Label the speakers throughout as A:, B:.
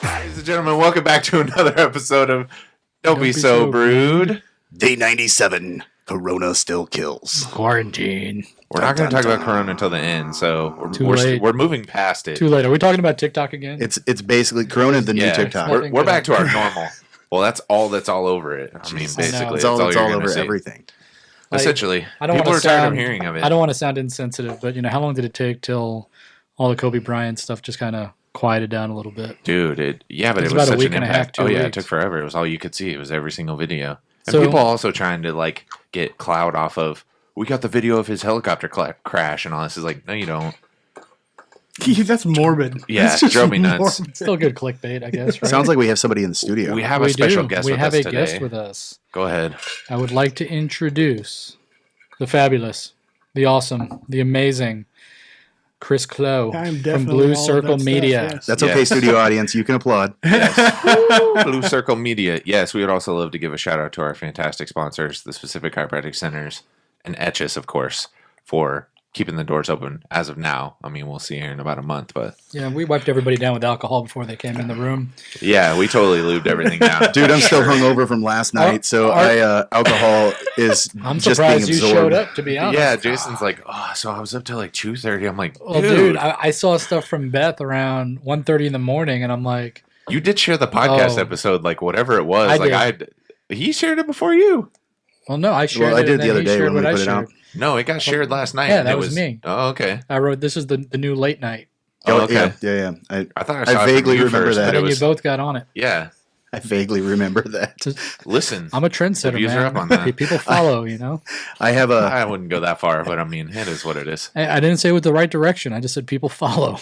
A: Ladies and gentlemen, welcome back to another episode of Don't Be So Brewed.
B: Day 97. Corona still kills.
C: Quarantine.
A: We're not going to talk about Corona until the end, so we're moving past it.
C: Too late. Are we talking about TikTok again?
B: It's basically Corona, the new TikTok.
A: We're back to our normal. Well, that's all over it. I mean, basically,
B: it's all over everything.
A: Essentially,
C: people
A: are tired of hearing of it.
C: I don't want to sound insensitive, but how long did it take till all the Kobe Bryant stuff just kind of quieted down a little bit?
A: Dude, it was
C: about
A: such
C: a week
A: an
C: and a
A: impact.
C: half, 2 weeks.
A: It took forever. It was all you could see. It was every single video. And
C: So-
A: people also trying to get clout off of. We got the video of his helicopter crash and all this. Is like, no, you don't.
D: That's morbid.
A: Yeah,
D: That's
A: it
D: just
A: drove me nuts.
D: morbid.
C: Still good clickbait, I guess, right?
B: Sounds like we have somebody in the studio.
A: We have a special guest
C: We
A: with
C: have
A: us
C: a
A: today.
C: guest with us.
A: Go ahead.
C: I would like to introduce the fabulous, the awesome, the amazing Chris Cloe
D: I'm
C: from
D: definitely
C: Blue
D: all of
C: Circle
D: that
C: Media.
D: stuff, yes.
B: That's okay,
A: Yes.
B: studio audience. You can applaud.
A: Yes. Blue Circle Media. Yes, we would also love to give a shout out to our fantastic sponsors, the Specific Chiropractic Centers and Etchus, of course, for keeping the doors open as of now. I mean, we'll see here in about a month, but
C: Yeah, we wiped everybody down with alcohol before they came in the room.
A: yeah, we totally lubed everything down.
B: Dude, I'm still hungover from last night, so alcohol is
C: I'm
B: just
C: surprised
B: being
C: you
B: absorbed.
C: showed up, to be honest.
A: Yeah, Jason's like, oh, so I was up till like 2:30. I'm like,
C: Well, dude, I saw stuff from Beth around 1:30 in the morning, and I'm like,
A: you did share the podcast
C: Oh.
A: episode, like whatever it was.
C: I
A: He shared it before you.
C: well, no, I shared
B: Well, I
C: it,
B: did
C: and
B: the
C: then
B: other
C: he
B: day
C: shared
B: when we
C: what I
B: put it out.
C: shared.
A: No, it got shared last night.
C: Yeah,
A: and
C: that
A: it
C: was me.
A: Oh, okay.
C: I wrote, this is the new late night.
A: Oh, okay.
B: Yeah.
A: I thought I saw
B: I
A: it from
B: vaguely
A: you
B: remember
A: first,
B: that.
A: but
C: And
A: it
C: then you
A: was,
C: both got on it.
A: yeah.
B: I vaguely remember that.
A: Listen,
C: I'm a trendsetter,
A: The views
C: man.
A: are up on that.
C: People follow,
B: I have a.
A: I wouldn't go that far, but I mean, it is what it is.
C: I didn't say it was the right direction. I just said people follow.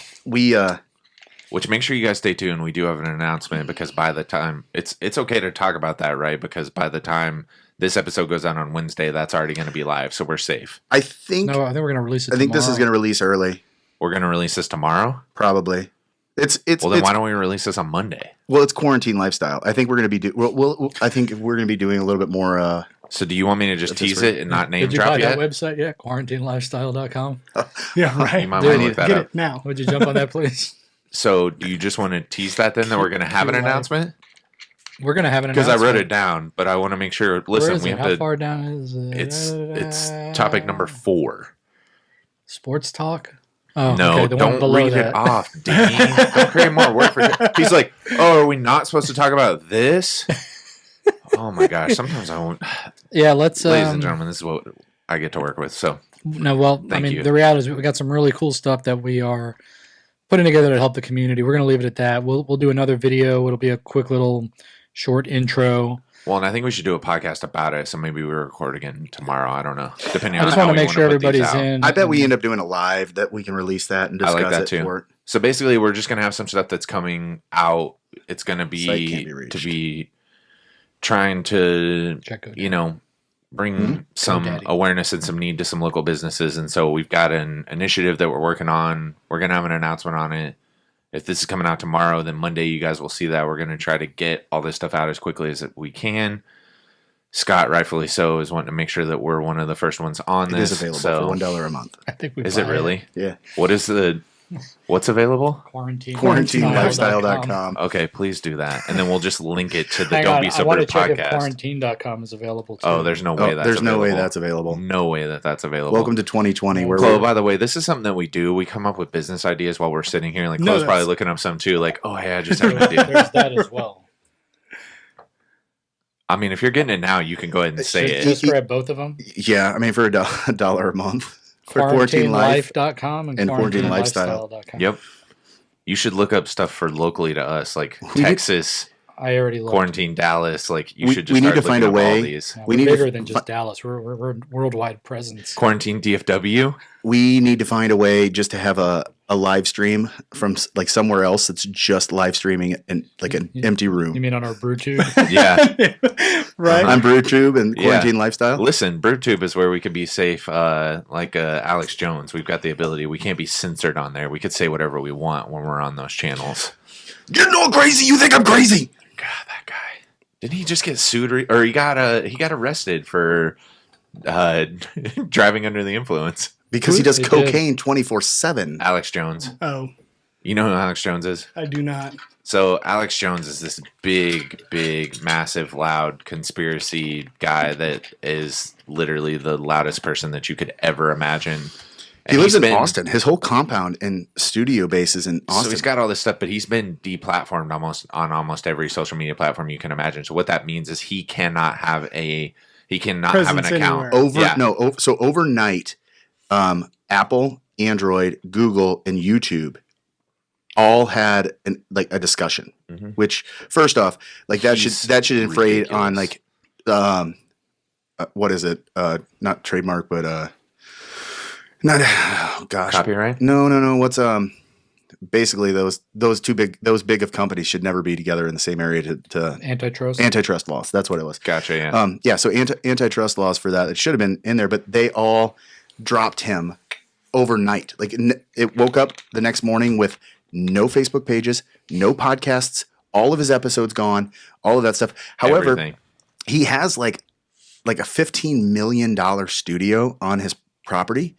A: Which make sure you guys stay tuned. We do have an announcement because by the time it's okay to talk about that, right? Because by the time this episode goes out on Wednesday, that's already going to be live, so we're safe.
B: I think.
C: No, I think we're going to release it
B: I think this is
C: tomorrow.
B: going to release early.
A: We're going to release this tomorrow.
B: Probably. It's
A: Well, then why don't we release this on Monday?
B: Well, it's quarantine lifestyle. I think we're going to be I think we're going to be doing a little bit more.
A: So do you want me to just tease it and not name
C: Did you
A: drop
C: buy
A: yet?
C: that website yet? QuarantineLifestyle.com.
D: Yeah, right.
A: You might
C: Dude,
A: want to look that
D: Get
A: up.
D: it now.
C: Would you jump on that, please?
A: So do you just want to tease that then that we're going to have an
C: Too late.
A: announcement?
C: We're going to have an
A: Because
C: announcement.
A: I wrote it down, but I want to make sure.
C: Where
A: Listen,
C: is
A: we
C: it?
A: have
C: How
A: to.
C: far down is it?
A: It's topic number 4.
C: Sports talk? Oh,
A: No,
C: okay, the one
A: don't
C: below
A: read
C: that.
A: it off, Danny. Don't create more work for. He's like, oh, are we not supposed to talk about this? Oh my gosh! Sometimes I won't.
C: Yeah, let's.
A: Ladies and gentlemen, this is what I get to work with. So
C: No, well,
A: Thank you.
C: the reality is we got some really cool stuff that we are putting together to help the community. We're going to leave it at that. We'll do another video. It'll be a quick little short intro.
A: well, and I think we should do a podcast about it. So maybe we record again tomorrow. I don't know. Depending
C: I
A: on
C: just
A: how
C: want to
A: we
C: make sure
A: wanna put these
C: everybody's
A: out.
C: in.
B: I bet we end up doing a live that we can release that and
A: I
B: discuss
A: like that
B: it
A: too.
B: for it.
A: So basically, we're just gonna have some stuff that's coming out. It's gonna
B: Site can't
A: be
B: be reached.
A: to be trying to
C: Check Go
A: bring some
C: GoDaddy.
A: awareness and some need to some local businesses. And so we've got an initiative that we're working on. We're going to have an announcement on it. If this is coming out tomorrow, then Monday you guys will see that. We're going to try to get all this stuff out as quickly as we can. Scott, rightfully so, is wanting to make sure that we're one of the first ones on
B: It
A: this.
B: is available
A: so,
B: for $1 a month.
C: I think we
A: is it really?
B: Yeah.
A: What's available?
B: QuarantineLifestyle.com.
A: Okay, please do that. And then we'll just link it to the
C: Hang
A: Don't
C: on,
A: Be
C: I
A: So
C: want
A: Brewed
C: to check if
A: podcast.
C: quarantine.com is available too.
A: Oh, there's no way that's
B: There's no way
A: available.
B: that's available.
A: No way that's available.
B: Welcome to 2020. Where
A: Chloe,
B: we're
A: by the way, this is something that we do. We come up with business ideas while we're sitting here. Like,
D: No,
A: Chloe's
D: that's-
A: probably looking up some too. Like, oh, hey, I just had an idea.
C: There's that as well.
A: I mean, if you're getting it now, you can go ahead and say it.
C: Just grab both of them.
B: yeah, I mean for a dollar a month for quarantine life.
C: QuarantineLife.com and
B: Quarantine
C: QuarantineLifestyle.com.
A: Yep. You should look up stuff for locally to us, like
B: We
A: Texas,
C: I already looked.
A: quarantine Dallas. Like, you
B: We-
A: should just
B: we need
A: start
B: to find
A: looking
B: a
A: up all
B: way.
A: these.
C: Yeah,
B: We
C: we're
B: need to
C: bigger than just Dallas. We're worldwide presence.
A: Quarantine DFW.
B: We need to find a way just to have a live stream from like somewhere else that's just live streaming in like an empty
C: You
B: room.
C: mean on our BrewTube?
A: Yeah.
D: Right?
B: On BrewTube and
A: Yeah.
B: Quarantine Lifestyle.
A: Listen, BrewTube is where we could be safe. Like Alex Jones, we've got the ability. We can't be censored on there. We could say whatever we want when we're on those channels.
B: You're not crazy. You think I'm crazy.
A: God, that guy. Didn't he just get sued or he got arrested for driving under the influence?
B: Because he does
C: He did.
B: cocaine 24/7.
A: Alex Jones.
D: Oh,
A: You know who Alex Jones is?
D: I do not.
A: So Alex Jones is this big, massive, loud conspiracy guy that is literally the loudest person that you could ever imagine.
B: He lives in Austin. His whole compound and studio base is in Austin.
A: So he's got all this stuff, but he's been deplatformed on almost every social media platform you can imagine. So what that means is he cannot have an
D: Presence
A: account.
D: anywhere.
B: So overnight, Apple, Android, Google, and YouTube all had a discussion.
A: Mhm.
B: Which, first off, like that
A: He's
B: should infrate on
A: ridiculous.
B: what is it? Not trademark, but not oh gosh,
A: Copyright?
B: No. What's basically those big of companies should never be together in the same area to
C: Antitrust
B: laws. That's what it was.
A: Gotcha. Yeah.
B: So antitrust laws for that. It should have been in there, but they all dropped him overnight. Like it woke up the next morning with no Facebook pages, no podcasts, all of his episodes gone, all of that stuff. However,
A: Everything.
B: he has like a $15 million studio on his property.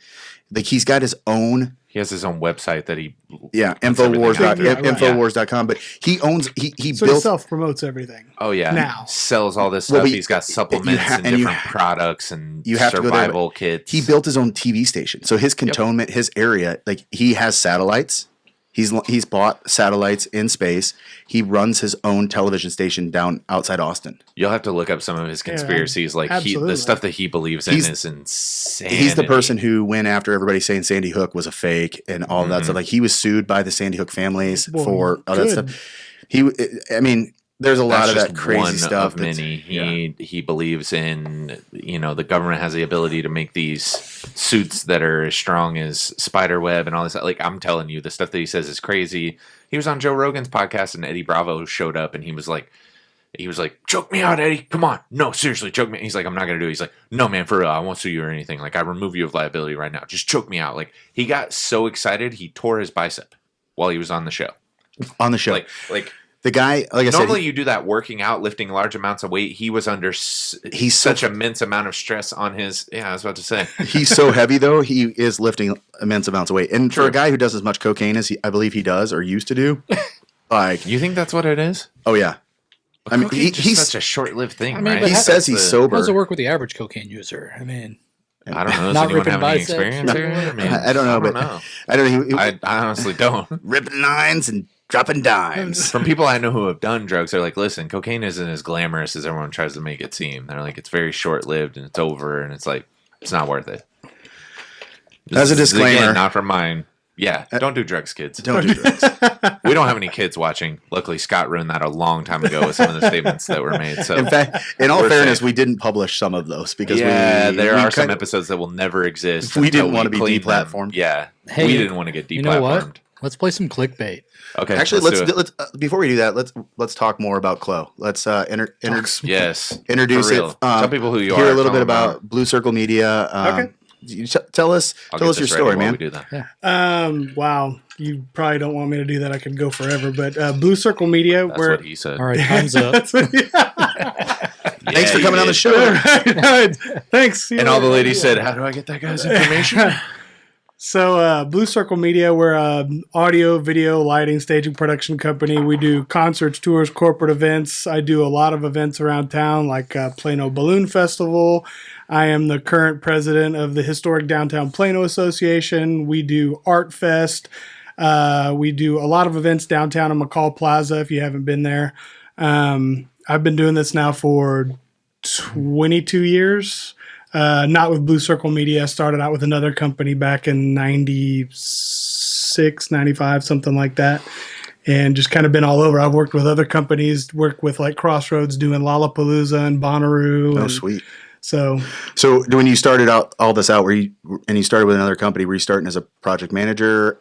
B: Like he's got his own.
A: He has his own website that he
B: Infowars.com, but he owns he
D: So
B: built
D: he self-promotes everything.
A: now sells all this stuff.
B: Well,
A: He's got supplements and different products and
B: you have to go there,
A: survival kits.
B: He built his own TV station. So his cantonment, his area, like he has satellites. He's bought satellites in space. He runs his own television station down outside Austin.
A: You'll have to look up some of his conspiracies.
D: absolutely.
A: The stuff that he believes in is insane.
B: He's the person who went after everybody saying Sandy Hook was a fake and all that stuff. Like he was sued by the Sandy Hook families for all that stuff. There's a lot of that crazy
A: one
B: stuff.
A: Of many. He believes in, the government has the ability to make these suits that are as strong as spider web and all this. Like, I'm telling you, the stuff that he says is crazy. He was on Joe Rogan's podcast and Eddie Bravo showed up and he was like, choke me out, Eddie. Come on. No, seriously, choke me. He's like, I'm not going to do it. He's like, no, man, for real. I won't sue you or anything. Like, I remove you of liability right now. Just choke me out. Like, he got so excited, he tore his bicep while he was on the show. Like,
B: the guy, like I said,
A: normally you do that working out, lifting large amounts of weight. He was under such immense amount of stress on his. Yeah, I was about to say
B: he's so heavy though. He is lifting immense amounts of weight, and for a guy who does as much cocaine as I believe he does or used to do, like
A: you think that's what it is?
B: Oh yeah,
A: I mean he's such a short-lived thing, right?
B: He says he's sober.
C: How does it work with the average cocaine user? I mean,
A: I don't know. Does
C: not
A: anyone
C: ripping
A: have any
C: biceps.
A: experience here?
B: I don't know. I don't know.
A: I honestly don't.
B: Ripping lines and dropping dimes.
A: From people I know who have done drugs, they're like, listen, cocaine isn't as glamorous as everyone tries to make it seem. They're like, it's very short-lived and it's over, and it's like, it's not worth it.
B: As a disclaimer,
A: again, not from mine. Yeah, don't do drugs, kids.
B: Don't do drugs.
A: We don't have any kids watching. Luckily, Scott ruined that a long time ago with some of the statements that were made. So,
B: in fact, in all fairness, we didn't publish some of those because
A: there are some episodes that will never exist.
B: We didn't want to be deplatformed.
A: Yeah,
C: hey,
A: we didn't want to get deplatformed.
C: You know what? Let's play some clickbait.
A: Okay,
B: actually, let's before we do that, let's talk more about Cloe. Let's introduce it.
A: Tell people who you are.
B: Hear a little bit about Blue Circle Media.
D: Okay.
B: Tell us your story, man.
A: We do that.
C: Yeah.
D: Wow. You probably don't want me to do that. I could go forever, but Blue Circle Media.
A: That's what he said.
C: All right, time's up.
B: Thanks for coming on the show.
D: Thanks.
A: And all the ladies said, "How do I get that guy's information?"
D: So, Blue Circle Media, we're an audio, video, lighting, staging production company. We do concerts, tours, corporate events. I do a lot of events around town, like Plano Balloon Festival. I am the current president of the Historic Downtown Plano Association. We do Art Fest. We do a lot of events downtown in McCall Plaza, if you haven't been there. I've been doing this now for 22 years. Not with Blue Circle Media. I started out with another company back in 96, 95, something like that. And just kind of been all over. I've worked with other companies, worked with like Crossroads doing Lollapalooza and Bonnaroo.
B: Oh, sweet.
D: So
B: when you started out all this out, you started with another company, were you starting as a project manager,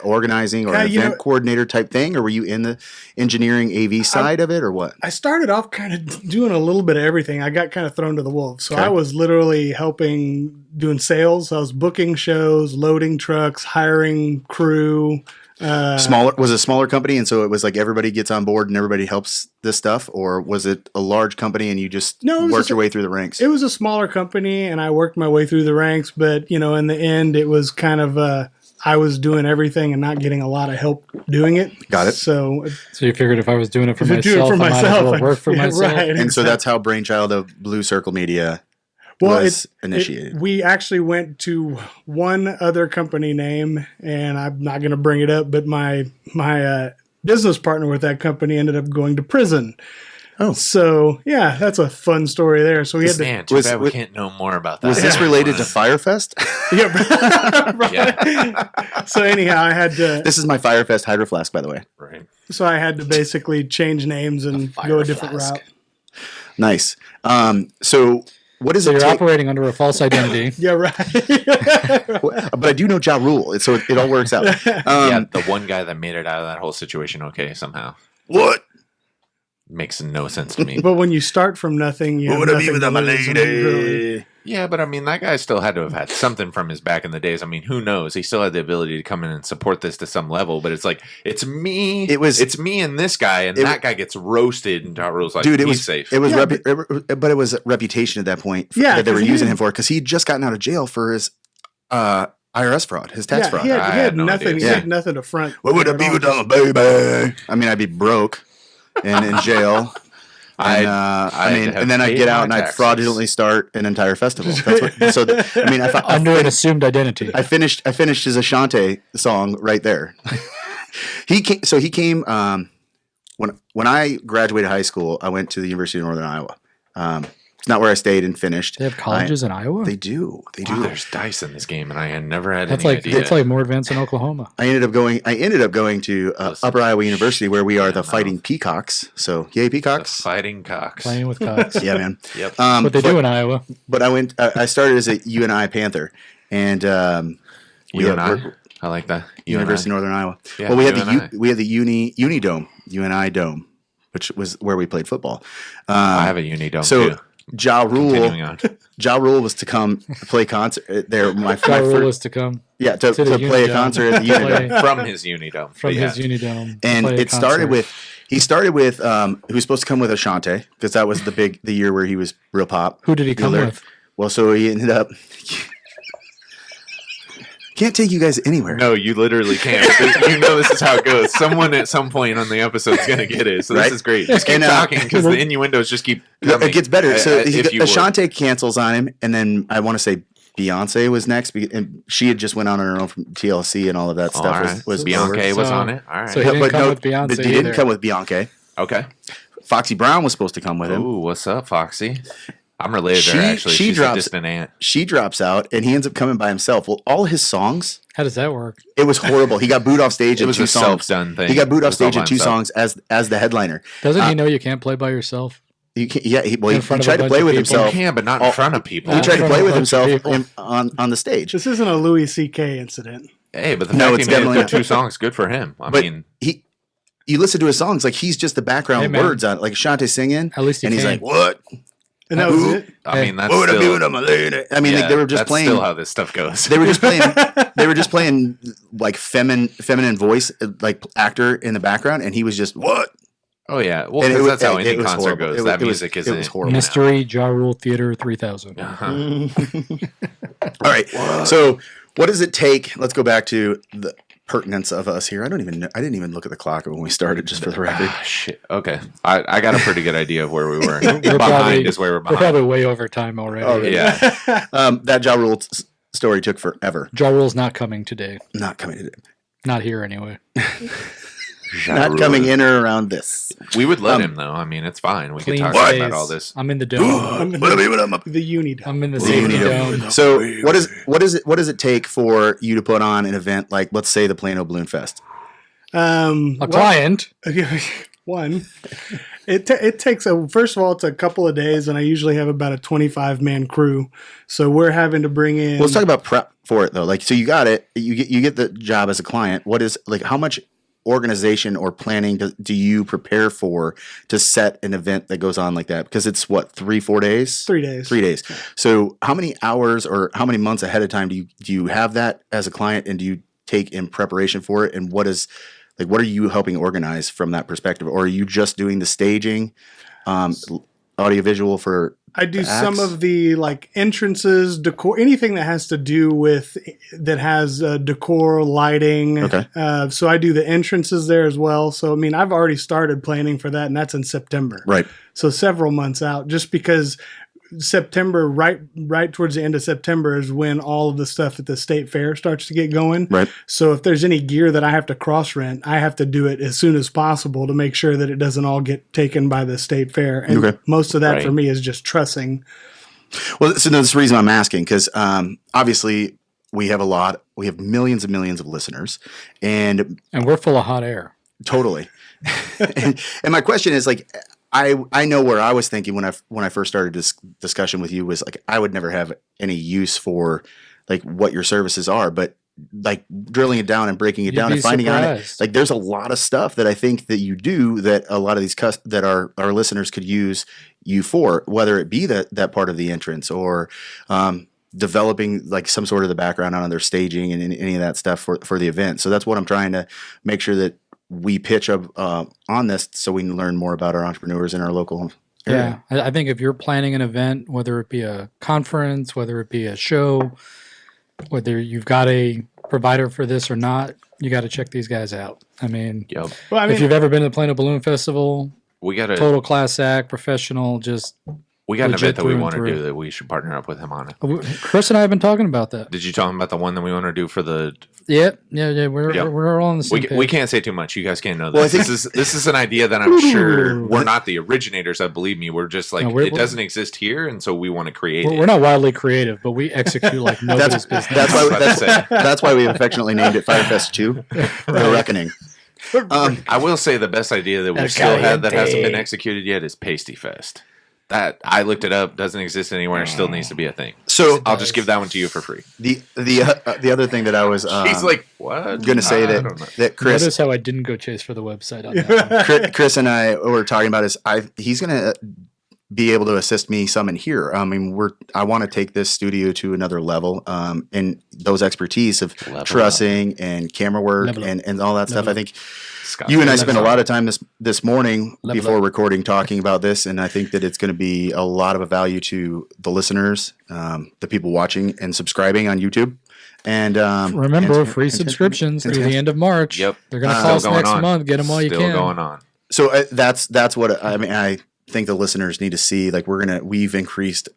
B: organizing, or an event coordinator type thing, or were you in the engineering AV side of it, or what?
D: I started off kind of doing a little bit of everything. I got kind of thrown to the wolves. So I was literally helping doing sales. I was booking shows, loading trucks, hiring crew,
B: Smaller was a smaller company, and so it was like everybody gets on board and everybody helps this stuff, or was it a large company and you just worked your way through the ranks?
D: It was a smaller company, and I worked my way through the ranks. But in the end, it was kind of I was doing everything and not getting a lot of help doing it.
B: Got it.
D: So
C: you figured if I was doing it for
D: if I do
C: myself,
D: it for
C: I might as
D: myself,
C: well work for myself.
D: Right,
B: and so that's how Brainchild of Blue Circle Media was initiated.
D: We actually went to one other company name, and I'm not going to bring it up, but my business partner with that company ended up going to prison.
B: Oh,
D: so yeah, that's a fun story there. So we had to.
A: Man, too bad we can't know more about that.
B: Was this related to Firefest?
D: Yeah, right.
A: Yeah.
D: So anyhow, I had to.
B: This is my Firefest Hydro Flask, by the way.
A: Right.
D: So I had to basically change names and go a different route.
B: Nice. So what is
C: So
B: it?
C: you're operating under a false identity.
D: Yeah, right.
B: But I do know Ja Rule, so it all works out.
A: Yeah, the one guy that made it out of that whole situation okay somehow.
B: What?
A: Makes no sense to me.
D: But when you start from nothing, you have
B: What would I be
D: nothing
B: without
D: to
B: my
D: lose, and really-
B: lady?
A: Yeah, but I mean, that guy still had to have had something from his back in the days. I mean, who knows? He still had the ability to come in and support this to some level. But it's like, it's me. It's me and this guy, and that guy gets roasted. And Ja Rule's like,
B: dude,
A: he's safe.
B: It was, but it was reputation at that point that they were using him for, because he'd just gotten out of jail for his IRS fraud, his tax fraud.
D: He had
A: no
D: nothing.
A: idea.
D: He had nothing to front.
B: What would I be without my baby? I mean, I'd be broke and in jail. And, and then I'd get out and I'd fraudulently start an entire festival. That's what,
C: Under an assumed identity.
B: I finished his Ashante song right there. He came when I graduated high school. I went to the University of Northern Iowa. It's not where I stayed and finished.
C: They have colleges in Iowa?
B: They do.
A: Wow, there's dice in this game, and I had never had
C: That's
A: any
C: like
A: idea.
C: they play more events in Oklahoma.
B: I ended up going to Upper Iowa University, where we are the Fighting Peacocks. So yay, Peacocks!
A: The Fighting Cocks.
C: Playing with cocks.
B: Yeah, man.
A: Yep.
C: That's what they do in Iowa.
B: But I started as a UNI Panther, and
A: UNI. I like that.
B: University of Northern Iowa.
A: Yeah,
B: well, we had
A: UNI.
B: the Uni Dome, UNI Dome, which was where we played football.
A: I have a Unidome
B: So
A: too.
B: Ja
A: Continuing on.
B: Rule was to come play concert there. My
C: Ja Rule
B: first,
C: was to come
B: yeah, to
C: the
B: play a
C: Unidome.
B: concert at the Unidome.
A: From his Unidome.
C: from
A: But yeah.
C: his Unidome. to
B: And
C: play a
B: it started
C: concert.
B: he started with he was supposed to come with Ashante, because that was the year where he was real pop.
C: Who did he come with?
B: Well, so he ended up. Can't take you guys anywhere.
A: No, you literally can't. You know this is how it goes. Someone at some point on the episode is going to get it. So this
B: Right?
A: is great. Just keep
B: And,
A: talking, because the innuendos just keep coming.
B: It gets better. So
A: if you would.
B: Ashante cancels on him, and then I want to say Beyonce was next, and she had just went on her own from TLC and all of that
A: All
B: stuff.
A: right.
B: Was
A: Bianca
B: over.
A: was
C: So-
A: on it. All right.
C: so he didn't come with Beyonce
B: but he didn't
C: either.
B: come with Bianca.
A: Okay.
B: Foxy Brown was supposed to come with him.
A: Ooh, what's up, Foxy? I'm related to her,
B: She-
A: actually.
B: she
A: She's
B: drops-
A: a distant aunt.
B: She drops out, and he ends up coming by himself. Well, all his songs,
C: How does that work?
B: it was horrible. He got booed off stage
A: It
B: in
A: was
B: two
A: a
B: songs.
A: self-done thing.
B: He got booed
A: It
B: off
A: was all
B: stage in
A: by
B: two
A: himself.
B: songs as the headliner.
C: Doesn't he know you can't play by yourself?
B: He
C: In front of
B: tried
C: a
B: to
C: bunch
B: play
C: of
B: with
C: people.
A: You
B: himself.
A: can, but not in front of people.
B: He tried to
C: in front
B: play
C: of a
B: with
C: bunch of
B: himself
C: people.
B: on the stage.
D: This isn't a Louis C.K. incident.
A: Hey, but the
B: No,
A: fact
B: it's
A: he made it
B: definitely
A: through
B: not.
A: two songs, good for him. I
B: But
A: mean,
B: you listen to his songs, like he's just the background
C: Hey, man.
B: words on it, like Ashante singing,
C: At least he
B: and he's
C: came.
B: like, "What?
D: And that was
B: Who?
D: it.
A: I mean that's
B: What would I be
A: still,
B: without my lady?" I mean, like, they were just
A: that's
B: playing.
A: still how this stuff goes.
B: They were just playing. They were just playing like feminine voice, like actor in the background, and he was just what?
A: Oh yeah, well,
B: And
A: 'cause
B: was-
A: that's how
B: it
A: any
B: was
A: concert
B: horrible.
A: goes.
B: It was-
A: That
B: it was-
A: music
B: it
A: isn't
B: was horrible.
C: Mystery Ja Rule Theater 3000.
A: Uh-huh.
B: All right. So, what does it take? Let's go back to the pertinence of us here. I don't even know. I didn't even look at the clock when we started, just for the record.
A: Ah, shit. Okay, I got a pretty good idea of where we were.
C: We're
A: Behind
C: probably-
A: is where we're
C: We're
A: behind.
C: probably way over time already.
B: Oh, really?
A: Yeah.
B: That Ja Rule story took forever.
C: Ja Rule's not coming today.
B: Not coming today.
C: Not here anyway.
B: Not coming in or around this.
A: We would let him though. I mean, it's fine. We could
C: Clean
A: talk
C: space.
A: about all this.
C: I'm in the dome.
D: The Unidome.
C: I'm in the safety dome.
B: So, what does it take for you to put on an event like, let's say, the Plano Balloon Fest?
C: A client.
D: One. It takes first of all, it's a couple of days, and I usually have about a 25-man crew. So we're having to bring in.
B: Well, let's talk about prep for it though. Like, so you got it. You get the job as a client. What is, like, how much organization or planning do you prepare for to set an event that goes on like that? Because it's what, 3-4 days?
D: 3 days.
B: 3 days. So how many hours or how many months ahead of time do you have that as a client, and do you take in preparation for it, and what are you helping organize from that perspective, or are you just doing the staging, audiovisual for?
D: I do
B: the
D: some
B: acts?
D: of the like entrances, decor, anything that has to do with that has decor, lighting.
B: Okay.
D: So I do the entrances there as well. So I mean, I've already started planning for that, and that's in September.
B: Right.
D: So several months out, just because September, right towards the end of September is when all of the stuff at the state fair starts to get going.
B: Right.
D: So if there's any gear that I have to cross rent, I have to do it as soon as possible to make sure that it doesn't all get taken by the state fair. And
B: Okay.
D: most of that
A: Right.
D: for me is just trussing.
B: Well, so no, that's the reason I'm asking, because obviously we have millions and millions of listeners, and
C: And we're full of hot air.
B: totally. and my question is like, I know where I was thinking when I first started this discussion with you was like, I would never have any use for like what your services are, but like drilling it down and breaking it
C: You'd
B: down
C: be
B: and finding out
C: surprised.
B: like there's a lot of stuff that I think that you do that a lot of these that our listeners could use you for, whether it be that part of the entrance or developing like some sort of the background on their staging and any of that stuff for the event. So that's what I'm trying to make sure that we pitch up on this so we can learn more about our entrepreneurs in our local area.
C: Yeah, I think if you're planning an event, whether it be a conference, whether it be a show, whether you've got a provider for this or not, you got to check these guys out. I mean,
A: Yep.
D: Well, I mean,
C: if you've ever been to the Plano Balloon Festival,
A: We got a
C: total class act, professional, just
A: we got an
C: legit
A: event that we
C: through and
A: want to
C: through.
A: do that we should partner up with him on it.
C: Chris and I have been talking about that.
A: Did you tell him about the one that we want to do for the?
C: Yeah. We're
A: Yeah.
C: we're all on the same
A: We
C: page.
A: can't say too much. You guys can't know this.
B: Well, I think-
A: This is an idea that I'm sure we're not the originators of. Believe me, we're just like
C: No, we're-
A: it doesn't exist here, and so we want to create
C: We're
A: it.
C: not wildly creative, but we execute like nobody's business.
B: That's why
A: About to say.
B: that's why we affectionately named it Firefest 2, The Reckoning.
A: I will say the best idea that we
C: El
A: still had that hasn't
C: Caliente.
A: been executed yet is Pasty Fest. That I looked it up, doesn't exist anywhere, and still needs to be a thing.
B: So
A: I'll just give that one to you for free.
B: the other thing that I was
A: He's like, what?
B: going to say
A: I don't know.
B: that Chris
C: Notice how I didn't go chase for the website on that one.
B: Chris and I were talking about is he's going to be able to assist me some in here. I mean, I want to take this studio to another level, and those expertise of
A: Level
B: trussing and camera work
C: Level up.
B: and all that stuff.
C: Level
B: I think
A: Scott,
B: you and I
A: that's
B: spent a
A: all.
B: lot of time this morning
C: Level
B: before
C: up.
B: recording talking about this, and I think that it's going to be a lot of value to the listeners, the people watching and subscribing on YouTube. And
C: Remember,
B: and-
C: free
B: and-
C: subscriptions
B: and-
C: through the end of March.
A: Yep.
C: They're going to
A: Still
C: cost
A: going
C: next
A: on.
C: month. Get them while you
A: Still
C: can.
A: going on.
B: So that's what I mean. I think the listeners need to see. Like we've increased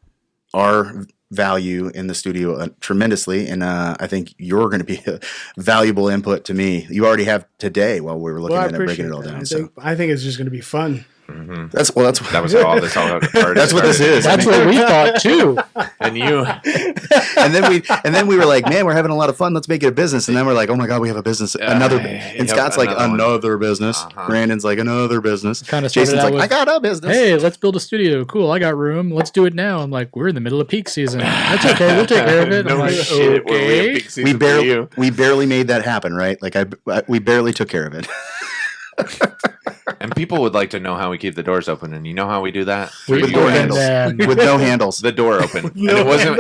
B: our value in the studio tremendously, and I think you're going to be a valuable input to me. You already have today while we were looking
D: well, I
B: at it and
D: appreciate
B: breaking it all
D: that.
B: down.
D: I think it's just going to be fun.
B: That's
A: That was how all this all started.
B: That's what this is.
C: That's what we thought too.
A: And you,
B: and then we were like, man, we're having a lot of fun. Let's make it a business. And then we're like, oh my god, we have a business. Another. And
A: yep,
B: Scott's like
A: another one.
B: another business.
A: Uh-huh.
B: Brandon's like another business.
C: Kinda started
B: Jason's
C: out
B: like,
C: with,
B: I got a business.
C: Hey, let's build a studio. Cool. I got room. Let's do it now. I'm like, we're in the middle of peak season. That's okay. We'll take care of it. I'm
A: no
C: like,
A: shit. We have
C: okay.
A: peak season
B: we
A: for you.
B: barely made that happen, right? Like we barely took care of it.
A: And people would like to know how we keep the doors open, and you know how we do that?
C: We
B: With
A: You
B: door
A: guys.
B: handles.
C: them.
B: With no handles.
A: The door open. And
D: No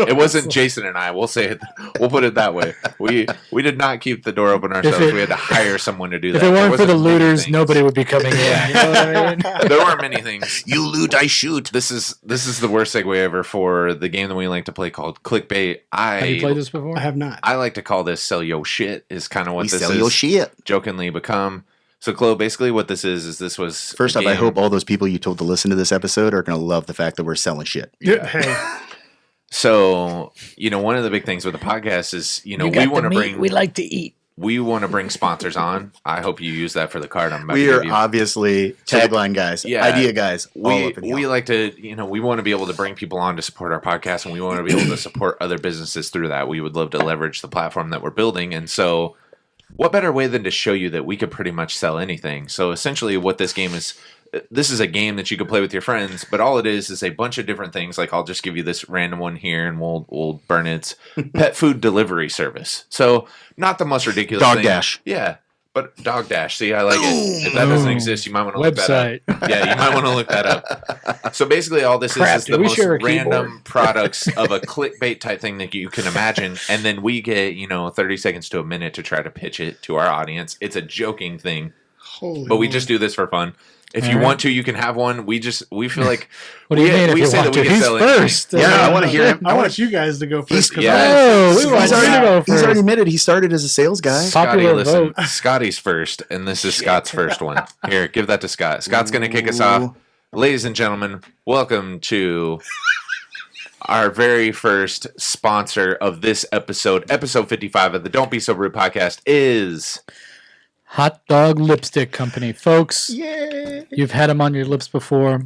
A: it wasn't Jason and I. We'll say it. We'll put it that way. We did not keep the door open ourselves.
C: it-
A: We had to hire someone to do that.
C: If it
A: There
C: weren't for the
A: wasn't many
C: looters,
A: things.
C: nobody would be coming in. You know what I mean?
A: There weren't many things.
B: You loot, I shoot.
A: This is the worst segue ever for the game that we like to play called Clickbait.
C: Have you played this before?
D: I have not.
A: I like to call this sell yo shit is kind of what
B: We
A: this
B: sell
A: is
B: your shit.
A: jokingly become. So Chloe, basically what this is this was
B: First
A: a
B: off, I
A: game-
B: hope all those people you told to listen to this episode are going to love the fact that we're selling shit.
D: Hey,
A: So, one of the big things with the podcast is, we want to bring
C: like to eat.
A: we want to bring sponsors on. I hope you use that for the card I'm about
B: We
A: to
B: are
A: give you.
B: obviously tagline guys,
A: Yeah.
B: idea guys. all
A: we
B: up in
A: we
B: here.
A: like to we want to be able to bring people on to support our podcast, and we want to be able to support other businesses through that. We would love to leverage the platform that we're building, and so what better way than to show you that we could pretty much sell anything? So essentially what this game is, this is a game that you could play with your friends, but all it is a bunch of different things. Like I'll just give you this random one here and we'll burn it. It's pet food delivery service. So not the most ridiculous thing.
B: DoorDash.
A: Yeah. But Dog Dash, see, I like it. If that doesn't
C: Boom.
A: exist, you might want to look that
C: Website.
A: up. Yeah, you might want to look that up. So basically, all this
C: Crap,
A: is
C: did
A: the
C: we
A: most
C: share a
A: random
C: keyboard?
A: products of a clickbait type thing that you can imagine, and then we get 30 seconds to a minute to try to pitch it to our audience. It's a joking thing,
D: Holy
A: but we
D: moly.
A: just do this for fun. If you
C: All right.
A: want to, you can have one. We feel like
C: What do you mean? If
A: we
C: you
A: say
C: want
A: that we
C: to?
A: can
C: He's
A: sell anything.
C: first.
B: Yeah, I want to hear him.
D: I want you guys to go first. 'cause
A: yeah.
C: Oh, we want
B: He's
C: you to
B: already,
C: go
B: he's
C: first.
B: already admitted he started as a sales guy.
A: Scotty,
C: Popular
A: listen,
C: vote.
A: Scotty's first, and this is Scott's first one. Here, give that to Scott. Scott's going to kick us off. Ladies and gentlemen, welcome to our very first sponsor of this episode. Episode 55 of the Don't Be So Brewed podcast is...
C: Hot Dog Lipstick Company. Folks,
B: Yeah.
C: you've had them on your lips before.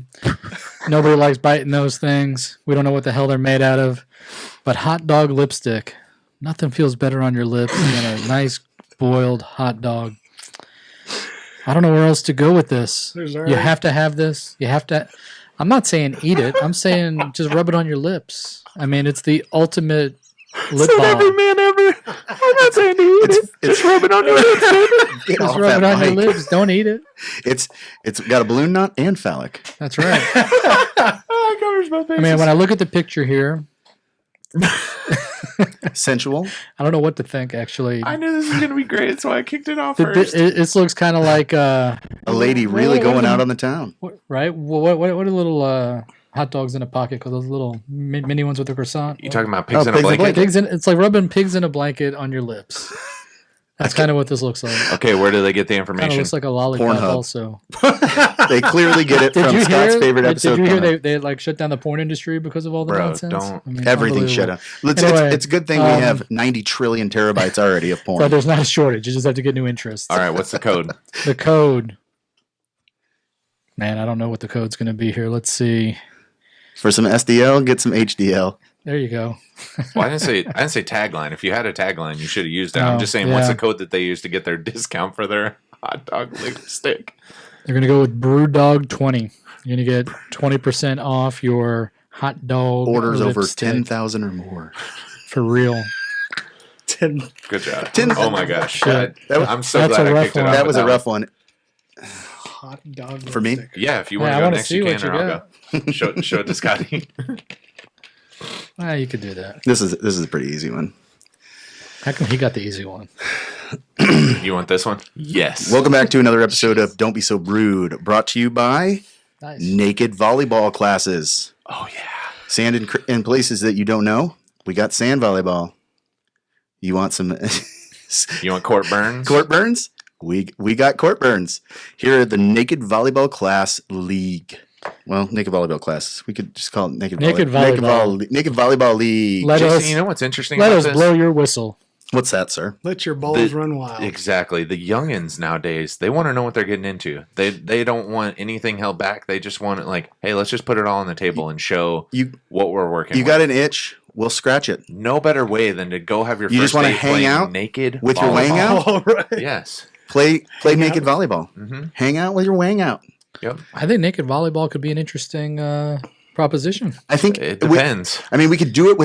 C: Nobody likes biting those things. We don't know what the hell they're made out of. But hot dog lipstick, nothing feels better on your lips than a nice boiled hot dog. I don't know where else to go with this.
D: There's
C: You
D: already-
C: have to have this. You have to. I'm not saying eat it. I'm saying just rub it on your lips. I mean, it's the ultimate lip balm.
A: man ever. I'm not saying to eat it. Just rub it on your lips.
B: Get
C: Just
B: off
C: rub it
B: that
C: on your
B: mic.
C: lips. Don't eat it.
B: It's got a balloon knot and phallic.
C: That's right.
A: It covers my face.
C: I mean, when I look at the picture here,
B: Sensual.
C: I don't know what to think. Actually,
A: I knew this was going to be great, so I kicked it off
C: Th-
A: first.
C: This looks kind of like
B: A lady really
C: what
B: going
C: are
B: out
C: the-
B: on the town.
C: right. What are little hot dogs in a pocket? Called those little mini ones with the croissant.
A: You talking about pigs in a
B: pigs in a
A: blanket?
C: Pigs in, it's like rubbing pigs in a blanket on your lips. That's kind of what this looks like.
A: Okay, where do they get the
C: Kind
A: information?
C: of looks like a lollipop.
B: Pornhub.
C: Also,
B: They clearly get it
C: did
B: from
C: you
B: Scott's
C: hear?
B: favorite episode.
C: Did you hear
B: Pornhub.
C: they like shut down the porn industry because of all the
A: Bro,
C: nonsense?
A: don't.
C: I mean,
B: Everything
C: unbelievable.
B: shut down.
C: Anyway,
B: It's a good thing we have 90 trillion terabytes already of porn.
C: So there's not a shortage. You just have to get new interests.
A: All right, what's the code?
C: The code. Man, I don't know what the code's going to be here. Let's see.
B: For some SDL, get some HDL.
C: There you go.
A: Well, I didn't say tagline. If you had a tagline, you should have used it. I'm
C: Oh,
A: just saying, what's
C: yeah.
A: the code that they use to get their discount for their hot dog lipstick?
C: They're going to go with Brewdog 20. You're going to get 20% off your hot dog
B: Orders over
C: lipstick.
B: 10,000 or more.
C: For real.
D: 10.
A: Good job.
B: 10
A: Oh my gosh,
C: Shit.
A: I'm so
C: That's
A: glad
C: a
A: I
C: rough
A: kicked it
C: one.
A: off.
B: That
A: with
B: was a rough one.
D: Hot dog.
B: For me?
D: lipstick.
A: Yeah, if you
C: Yeah,
A: want
C: I
A: to go
C: wanna
A: next,
C: see
A: you
C: what
A: can,
C: you
A: or I'll go. Show it to Scotty.
C: You could do that.
B: This is a pretty easy one.
C: How come he got the easy one?
A: You want this one? Yes.
B: Welcome back to another episode of Don't Be So Brewed, brought to you by
C: Nice.
B: Naked Volleyball Classes.
A: Oh yeah.
B: Sand in places that you don't know. We got sand volleyball. You want some
A: You want court burns?
B: court burns? We got court burns here at the Naked Volleyball Class League. Well, Naked Volleyball Class. We could just call it Naked
C: Volleyball.
B: Naked Volleyball League.
C: Let
A: Jason,
C: us,
A: you know what's interesting
C: let
A: about
C: us
A: this?
C: blow your whistle.
B: What's that, sir?
D: Let your balls
A: The-
D: run wild.
A: Exactly. The youngins nowadays, they want to know what they're getting into. They don't want anything held back. They just want it like, hey, let's just put it all on the table and show
B: You
A: what we're working
B: you
A: with.
B: got an itch? We'll scratch it.
A: No better way than to go have your
B: You
A: first
B: just wanna
A: date
B: hang
A: playing
B: out
A: naked
B: with your
A: volleyball.
B: wang out?
D: All right.
A: Yes.
B: Play
D: Hang
B: naked
D: out.
B: volleyball.
A: hmm
B: Hang out with your wang out.
A: Yep.
C: I think naked volleyball could be an interesting proposition.
B: I think
A: It depends.
B: we could do it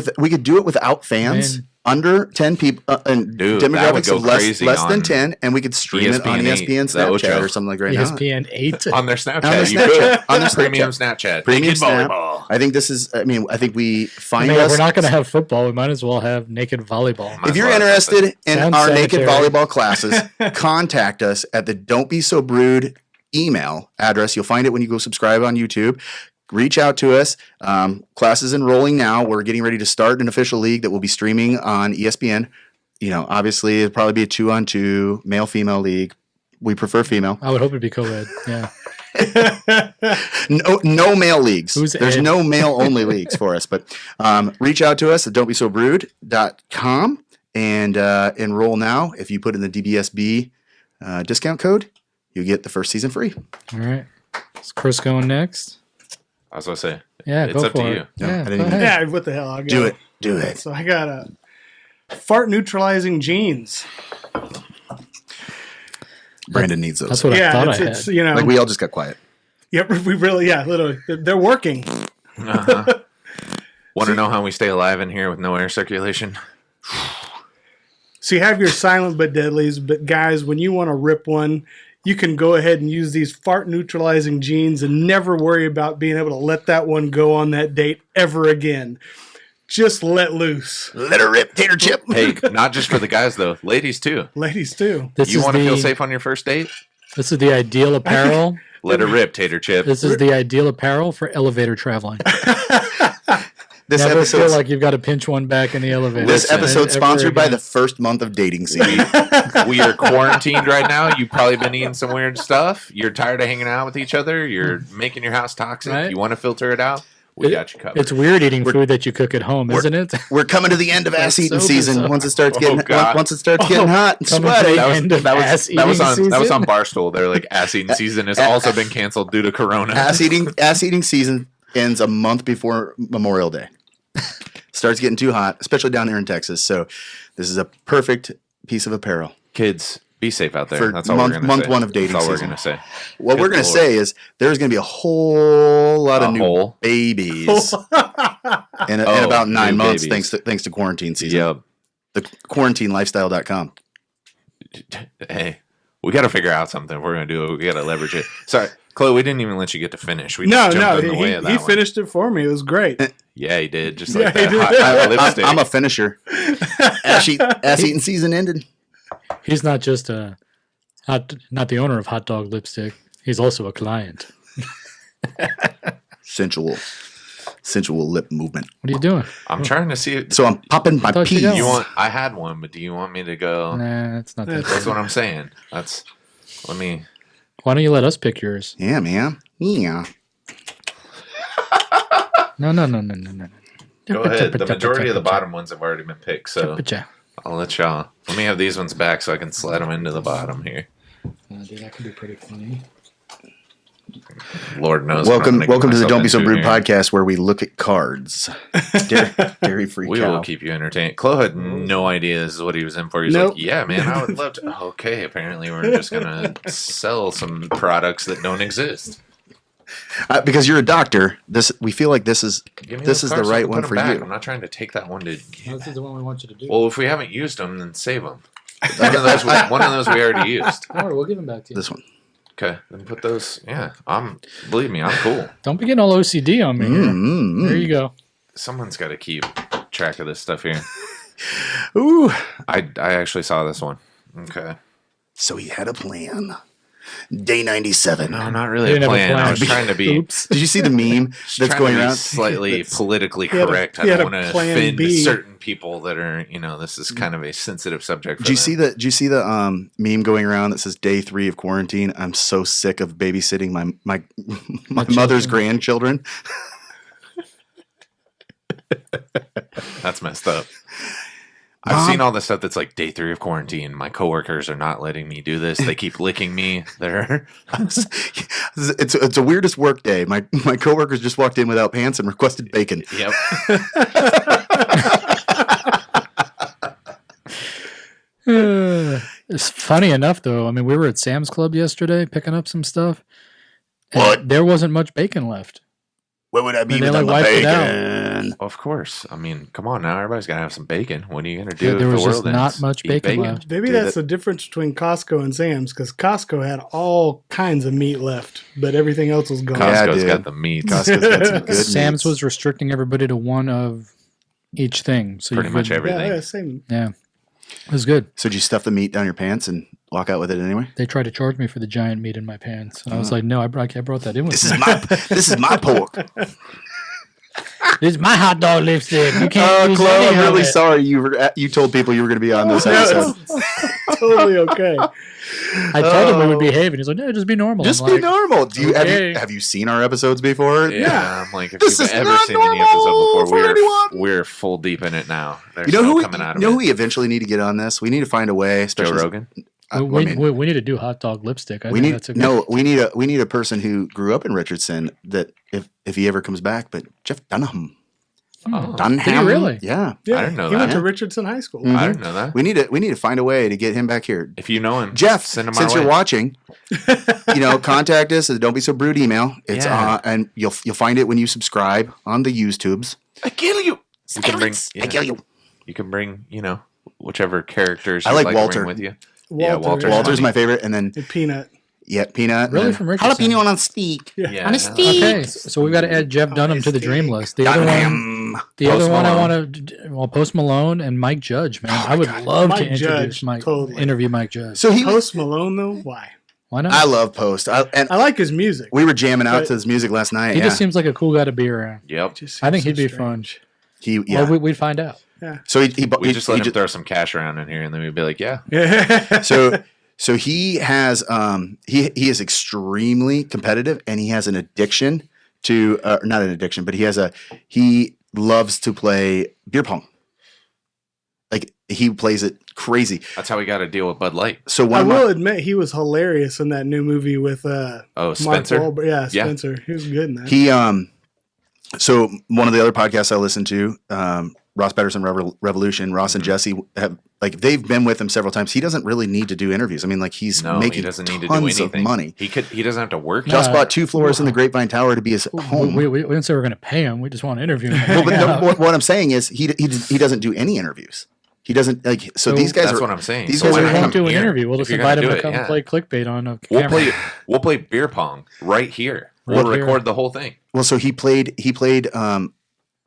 B: without fans.
C: Man.
B: Under 10 people and
A: Dude, that would
B: demographics
A: go
B: of less
A: crazy
B: than
A: on
B: 10, and we could stream it on
A: ESPN 8,
B: ESPN
A: the Ocho.
B: Snapchat or something like right now.
C: ESPN 8.
A: On their Snapchat.
B: On their
A: you
B: Snapchat.
A: could.
B: On their
A: Premium
B: Snapchat.
A: Snapchat.
B: Premium
A: Naked
B: Snap.
A: volleyball.
B: I think this is. I think we
C: I
B: find
C: mean, if
B: us.
C: we're not going to have football, we might as well have naked volleyball.
A: Might
B: If you're
A: as well have
B: interested in
C: Sounds
B: our naked
C: sanitary.
B: volleyball classes, contact us at the Don't Be So Brewed email address. You'll find it when you go subscribe on YouTube. Reach out to us. Classes enrolling now. We're getting ready to start an official league that will be streaming on ESPN. You know, obviously, it'll probably be a 2-on-2 male-female league. We prefer female.
C: I would hope it'd be co-ed. Yeah.
B: No male leagues.
C: Who's
B: There's
C: Ed?
B: no male only leagues for us. But reach out to us at don'tbesobrewed.com and enroll now. If you put in the DBSB discount code, you get the first season free.
C: All right. Is Chris going next?
A: I was going to say.
C: Yeah,
A: It's
C: go
A: up to
C: for
A: you.
C: it.
B: No,
C: Yeah,
B: I didn't
C: go
B: even-
C: ahead.
D: Yeah, what the hell? I'll go.
B: Do it. Do it.
D: So I got a fart neutralizing jeans.
B: Brandon needs those.
C: That's what I
D: Yeah,
C: thought
D: it's,
C: I had.
D: it's you know,
B: Like we all just got quiet.
D: yep, we really, yeah, literally, they're working.
A: Uh-huh. Want to know how we stay alive in here with no air circulation?
D: So you have your silent but deadlies, but guys, when you want to rip one, you can go ahead and use these fart neutralizing genes and never worry about being able to let that one go on that date ever again. Just let loose.
B: Let her rip, tater chip.
A: Hey, not just for the guys though, ladies too.
D: Ladies too.
A: You want to feel safe on your first date?
C: This is the ideal apparel.
A: Let her rip, tater chip.
C: This is the ideal apparel for elevator traveling.
B: This
C: Never feel
B: episode,
C: like you've got to pinch one back in the elevator.
B: this episode
C: Ever
B: sponsored by
C: again.
B: the first month of dating season.
A: We are quarantined right now. You've probably been eating some weird stuff. You're tired of hanging out with each other. You're making your house toxic.
C: Right.
A: You want to filter it out? We got you covered.
C: It's weird eating food that you cook at home, isn't it?
B: We're coming to the end of ass eating
C: so
B: season.
C: bizarre.
B: Once it starts
A: Oh,
B: getting
A: God.
B: once it starts getting hot and
C: Coming to
B: sweaty.
C: the end of ass
A: that was
C: eating
A: on
C: season?
A: Barstool. They're like ass eating season has also been canceled due to Corona.
B: Ass eating season ends a month before Memorial Day. Starts getting too hot, especially down here in Texas. So this is a perfect piece of apparel.
A: Kids, be safe out there.
B: For
A: That's all
B: month-
A: we're gonna
B: month
A: say.
B: one of dating
A: That's all
B: season.
A: we're gonna say.
B: What
A: Good
B: we're going to
A: Lord.
B: say is there's going to be a whole lot of
A: A
B: new
A: whole?
B: babies in
A: Oh,
B: about 9
A: new
B: months
A: babies.
B: thanks to quarantine season.
A: Yeah.
B: The quarantinelifestyle.com.
A: Hey, we got to figure out something. If we're gonna do it, we got to leverage it. Sorry, Chloe, we didn't even let you get to finish. We
D: No,
A: just jumped in the way
D: he
A: of that
D: he
A: one.
D: finished it for me. It was great.
A: Yeah, he did. Just
D: Yeah,
A: like
D: he
A: that
D: did.
A: hot lipstick.
B: I'm a finisher. Ass eating season ended.
C: He's not just not the owner of Hot Dog Lipstick. He's also a client.
B: Sensual lip movement.
C: What are you doing?
A: I'm trying to see.
B: So I'm popping my
C: thought you
B: peas.
C: don't.
A: You want? I had one, but do you want me to go?
C: Nah, that's not that.
A: That's what I'm saying. Let me.
C: Why don't you let us pick yours?
B: Yeah, man. Yeah.
C: No.
A: Go ahead. The majority of the bottom ones have already been picked, so I'll let y'all. Let me have these ones back so I can slide them into the bottom here.
C: Dude, that could be pretty funny.
A: Lord knows. what I'm
B: Welcome
A: gonna get
B: to the
A: myself
B: Don't Be So
A: into
B: Brewed
A: here.
B: podcast where we look at cards. Dairy free
A: We
B: cow.
A: will keep you entertained. Chloe had no idea this is what he was in for. He's
D: Nope.
A: like, yeah, man, I would love to. Okay, apparently we're just going to sell some products that don't exist.
B: Because you're a doctor, we feel like this is
A: Give me
B: this
A: those
B: is the
A: cards so I
B: right
A: can
B: one
A: put
B: for
A: them back.
B: you.
A: I'm not trying to take that one to.
C: This is the one we want you to do.
A: Well, if we haven't used them, then save them. One of those we already used.
C: Don't worry, we'll give them back to you.
B: This one.
A: Okay, then put those. Yeah, believe me, I'm cool.
C: Don't be getting all OCD on me here.
B: Mm-hmm.
C: There you go.
A: Someone's got to keep track of this stuff here.
B: Ooh.
A: I actually saw this one. Okay.
B: So he had a plan. Day 97.
A: No, not really
C: You
A: a
C: didn't have a
A: plan. I
C: plan.
A: was trying to be.
C: Oops.
B: Did you see the meme that's
A: Trying to
B: going
A: be
B: around?
A: slightly politically
D: He had a-
A: correct.
D: he
A: I
D: had
A: don't
D: a
A: want to
D: plan
A: offend
D: B.
A: certain people that are, this is kind of a sensitive subject. For
B: Do you
A: them.
B: see the meme going around that says day 3 of quarantine? I'm so sick of babysitting my mother's grandchildren.
A: That's messed up. I've seen all the stuff that's like day 3 of quarantine. My coworkers are not letting me do this. They keep licking me.
B: It's the weirdest work day. My coworkers just walked in without pants and requested bacon.
A: Yep.
C: It's funny enough, though. I mean, we were at Sam's Club yesterday picking up some stuff. And
B: What?
C: There wasn't much bacon left.
B: Where would I be
C: And they,
B: without
C: like,
B: my
C: wiped it out.
B: bacon?
A: Of course. I mean, come on now. Everybody's got to have some bacon. What are you going to do
C: Yeah,
A: if
C: there
A: the
C: was just
A: world
C: not
A: ends?
C: much
A: Eat
C: bacon left.
D: Maybe
B: Dude,
D: that's the difference between Costco and Sam's, because Costco had all kinds of meat left, but everything else was gone.
B: Yeah,
A: Costco's
B: dude.
A: got the meat.
B: Costco's got some good
C: Sam's
B: meats.
C: was restricting everybody to one of each thing. So
A: Pretty
C: you
A: much
C: could-
A: everything.
D: Yeah, same.
C: Yeah, it was good.
B: So did you stuff the meat down your pants and walk out with it anyway?
C: They tried to charge me for the giant meat in my pants, and I was like, "No, I brought that in with
B: This
C: me.
B: is my pork.
C: This is my hot dog lipstick. You can't use
B: Chloe,
C: any
B: I'm
C: of
B: really
C: it."
B: sorry you told people you were going to be on this
D: No,
B: episode.
D: it's totally okay.
C: I told him we would behave, and he's like, "No, just be normal."
B: Just
C: I'm
B: be
C: like,
B: normal.
C: okay.
B: Have you seen our episodes before?
A: Yeah, I'm like, if
B: This
A: you've
B: is
A: ever
B: not
A: seen any
B: normal
A: episode
B: for
A: before,
B: anyone.
A: we're full deep in it now. There's
B: You know
A: no
B: who
A: coming out of
B: you know
A: it.
B: who we eventually need to get on this? We need to find a way,
A: Joe
B: especially
A: Rogan?
C: We need to do hot dog lipstick. I
B: we
C: think
B: need
C: that's a good.
B: we need a person who grew up in Richardson that if he ever comes back, but Jeff Dunham.
A: Oh,
B: Dunham.
C: Did he really?
B: Yeah.
D: Yeah,
A: I didn't know
D: he went
A: that.
D: to Richardson High School.
B: Mhm.
A: I didn't know that.
B: We need to find a way to get him back here.
A: If you know him,
B: Jeff,
A: send him
B: since
A: our
B: you're
A: way.
B: watching, contact us at the Don't Be So Brewed email. It's
A: Yeah.
B: and you'll find it when you subscribe on the YouTubes.
A: I kill you. You can bring.
B: I kill you.
A: You can bring. whichever characters
B: I
A: you'd
B: like
A: like to
B: Walter.
A: bring with you.
D: Walter.
B: Walter's my favorite, and then
D: And Peanut.
B: Peanut.
C: Really
B: and
C: from
B: then
C: Richardson?
B: jalapeno on a steak.
A: Yeah.
B: On a steak.
C: Okay, so we've got to add Jeff Dunham to the dream list. The other one,
B: Goddamn.
C: the other
A: Post
C: one I
A: Malone.
C: want to, well, Post Malone and Mike Judge, man. I would love
D: Mike
C: to introduce
D: Judge, totally.
C: interview Mike Judge.
B: So he was,
D: Post Malone, though? Why?
C: Why not?
B: I love Post. And
D: I like his music.
B: we were jamming out
D: But-
B: to his music last night.
C: he
B: yeah.
C: just seems like a cool guy to be around.
A: Yep.
D: Just
C: I think
D: seems
C: he'd
D: so
C: be fun.
D: strange.
B: yeah.
C: Well, we'd find out.
B: So he
A: We just let him
B: just,
A: throw some cash around in here, and then we'd be like, yeah.
D: Yeah.
B: so he has he is extremely competitive, and he has an addiction to not an addiction, but he loves to play beer pong. Like he plays it crazy.
A: That's how we got to deal with Bud Light.
B: So
D: I
B: one of
D: will admit he was hilarious in that new movie with
A: Oh,
D: Mark
A: Spencer?
D: Wahlberg. Yeah,
A: Yeah.
D: Spencer. He was good in that.
B: he so one of the other podcasts I listen to, Ross Patterson Revolution, Ross and Jesse have they've been with him several times. He doesn't really need to do interviews. I mean, like he's
A: No,
B: making
A: he doesn't need to do
B: tons
A: anything.
B: of money.
A: He doesn't have to work.
C: No.
B: Just bought 2 floors in the Grapevine Tower to be his home.
C: We didn't say we're going to pay him. We just want to interview him.
B: Well, but no, what I'm saying is he doesn't do any interviews. He doesn't so these guys
A: That's
B: are
A: what I'm saying.
B: these
C: So
B: guys
C: we
B: are
C: won't
A: come
C: do an
A: here.
C: interview. We'll
A: If
C: just
A: you're
C: invite
A: gonna
C: him
A: do
C: to
A: it,
C: come
A: yeah.
C: play clickbait on a camera.
A: We'll play beer pong right here.
C: Right
A: We'll
C: here.
A: record the whole thing.
B: well. So he played.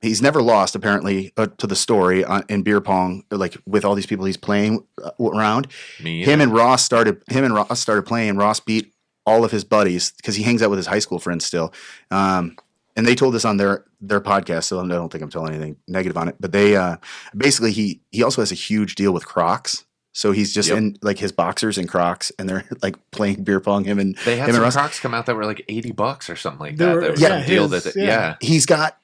B: He's never lost apparently to the story in beer pong. Like with all these people he's playing around.
A: Me
B: Him and Ross started playing. Ross beat all of his buddies because he hangs out with his high school friends still. And they told this on their podcast, so I don't think I'm telling anything negative on it. But they basically he also has a huge deal with Crocs. So he's just in like his boxers and Crocs, and they're like playing beer pong.
A: they had
B: him and
A: some
B: Ross.
A: Crocs come out that were like $80 or something like
D: They
A: that.
D: were-
A: That was
D: yeah,
A: some deal
D: his-
A: that
D: yeah.
B: He's got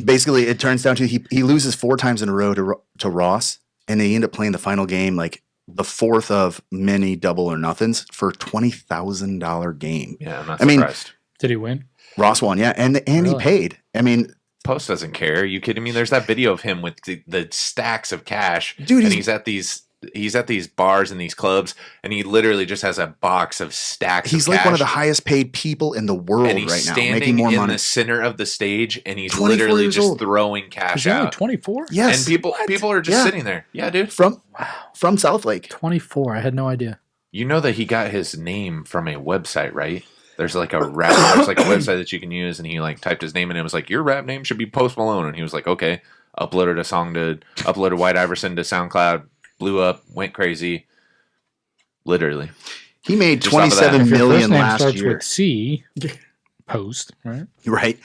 B: basically it turns down to he loses 4 times in a row to Ross, and they end up playing the final game like the 4th of many double or nothings for $20,000 game.
A: Yeah, I'm not
B: I mean,
A: surprised.
C: Did he win?
B: Ross won, yeah, and he
C: Really?
B: paid. I mean,
A: Post doesn't care. Are you kidding me? There's that video of him with the stacks of cash,
B: Dude,
A: and
B: he's-
A: he's at these bars and these clubs, and he literally just has a box of stacks.
B: he's
A: of
B: like one of the
A: cash,
B: highest paid people in the world
A: and he's
B: right now,
A: standing
B: making more
A: in
B: money.
A: the center of the stage, and he's
B: 24
A: literally
B: years
A: just
B: old.
A: throwing
C: Is
A: cash
C: he only
A: out.
C: 24?
B: Yes,
A: And people are just
B: Yeah.
A: sitting there. Yeah, dude.
B: from South Lake.
C: 24. I had no idea.
A: You know that he got his name from a website, right? There's like a rap. There's like a website that you can use, and he like typed his name in. And it was like, your rap name should be Post Malone, and he was like, okay. Uploaded White Iverson to SoundCloud, blew up, went crazy. Literally,
B: He made
A: Just off of that.
B: $27
C: If your first
B: million
C: name
B: last
C: starts
B: year.
C: with C, Post, right?
B: Right.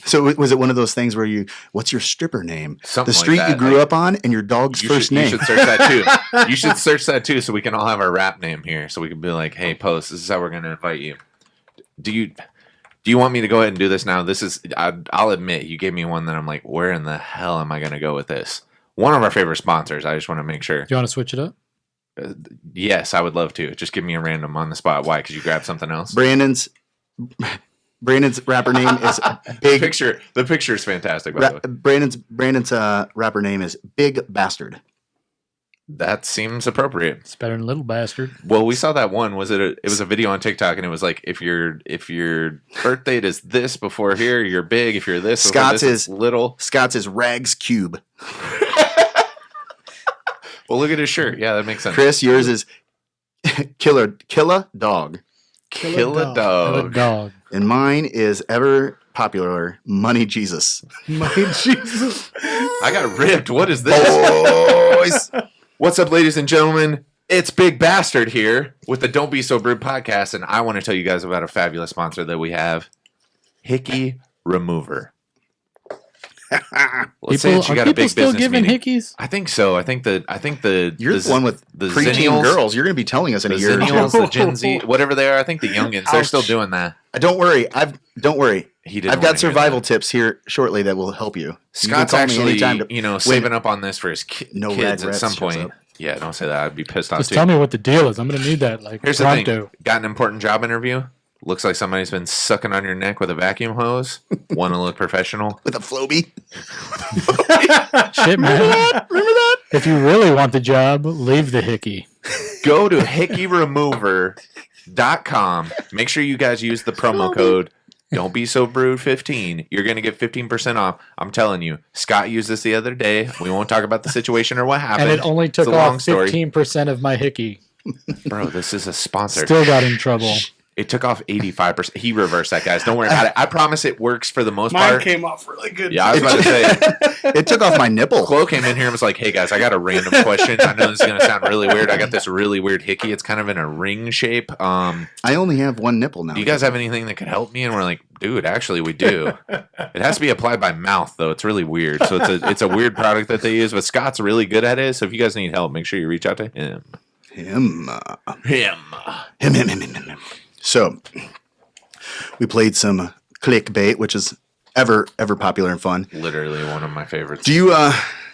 B: So was it one of those things where what's your stripper name?
A: Something
B: The
A: like
B: street
A: that,
B: you grew
A: like-
B: up on and your dog's first name.
A: You should search that too. You should search that too, so we can all have our rap name here, so we can be like, hey, Post, this is how we're gonna invite you. Do you want me to go ahead and do this now? I'll admit, you gave me one that I'm like, where in the hell am I going to go with this? One of our favorite sponsors. I just want to make sure.
C: Do you want to switch it up?
A: Yes, I would love to. Just give me a random on the spot. Why? Because you grabbed something else?
B: Brandon's rapper name is Big.
A: The picture is fantastic, by the way.
B: Brandon's rapper name is Big Bastard.
A: That seems appropriate.
C: It's better than Little Bastard.
A: Well, we saw that one. It was a video on TikTok, and it was like, if your birth date is this before here, you're big. If you're this, before
B: Scott's
A: this, it's little.
B: Scott's is Rags Cube.
A: Well, look at his shirt. Yeah, that makes sense.
B: Chris, yours is Killer Dog.
A: Kill a
C: A
A: dog.
C: dog.
B: And mine is ever popular Money Jesus.
D: My Jesus.
A: I got ripped. What is this?
B: Boys.
A: What's up, ladies and gentlemen? It's Big Bastard here with the Don't Be So Brewed podcast, and I want to tell you guys about a fabulous sponsor that we have, Hickey Remover. Let's say that you
C: Are
A: got a
C: people
A: big
C: still
A: business
C: giving
A: meeting.
C: hickeys?
A: I think so. I think the
B: You're the one with
A: the
B: preteen
A: Zennials,
B: girls. You're going to be telling us in
A: the
B: a year or two.
A: Zennials, the Gen Z, whatever they are. I think the youngins, they're still
B: Ouch.
A: doing that.
B: Don't worry. Don't worry.
A: He didn't
B: I've
A: wanna
B: got
A: hear
B: survival
A: that.
B: tips here shortly that will help you.
A: Scott's
B: you can call me
A: actually,
B: anytime to,
A: saving up on this for his
B: No
A: kids
B: rad
A: at
B: rats
A: some
B: shows
A: point.
B: up.
A: Yeah, don't say that. I'd be pissed off
C: Just
A: too.
C: tell me what the deal is. I'm going to need that. Like
A: Here's the
C: pronto.
A: thing. Got an important job interview. Looks like somebody's been sucking on your neck with a vacuum hose. Want to look professional?
B: with a Floby.
C: Shit, man. Remember that? If you really want the job, leave the hickey.
A: Go to hickeyremover.com. Make sure you guys use the promo code Don't Be So Brewed 15. You're going to get 15% off. I'm telling you. Scott used this the other day. We won't talk about the situation or what happened.
C: And it only took
A: It's a long
C: off
A: story.
C: 15% of my hickey.
A: Bro, this is a sponsor.
C: Still got in trouble.
A: It took off 85%. He reversed that, guys. Don't worry about it. I promise it works for the most
D: Mine
A: part.
D: came off really good.
A: Yeah, I was about to say.
B: It took off my nipple.
A: Chloe came in here and was like, hey, guys, I got a random question. I know this is going to sound really weird. I got this really weird hickey. It's kind of in a ring shape.
B: I only have one nipple now.
A: Do you guys have anything that could help me? And we're like, dude, actually, we do. It has to be applied by mouth, though. It's really weird. So it's a weird product that they use. But Scott's really good at it. So if you guys need help, make sure you reach out to him.
B: Him.
A: Him.
B: So we played some clickbait, which is ever popular and fun.
A: Literally one of my favorites.
B: Do you?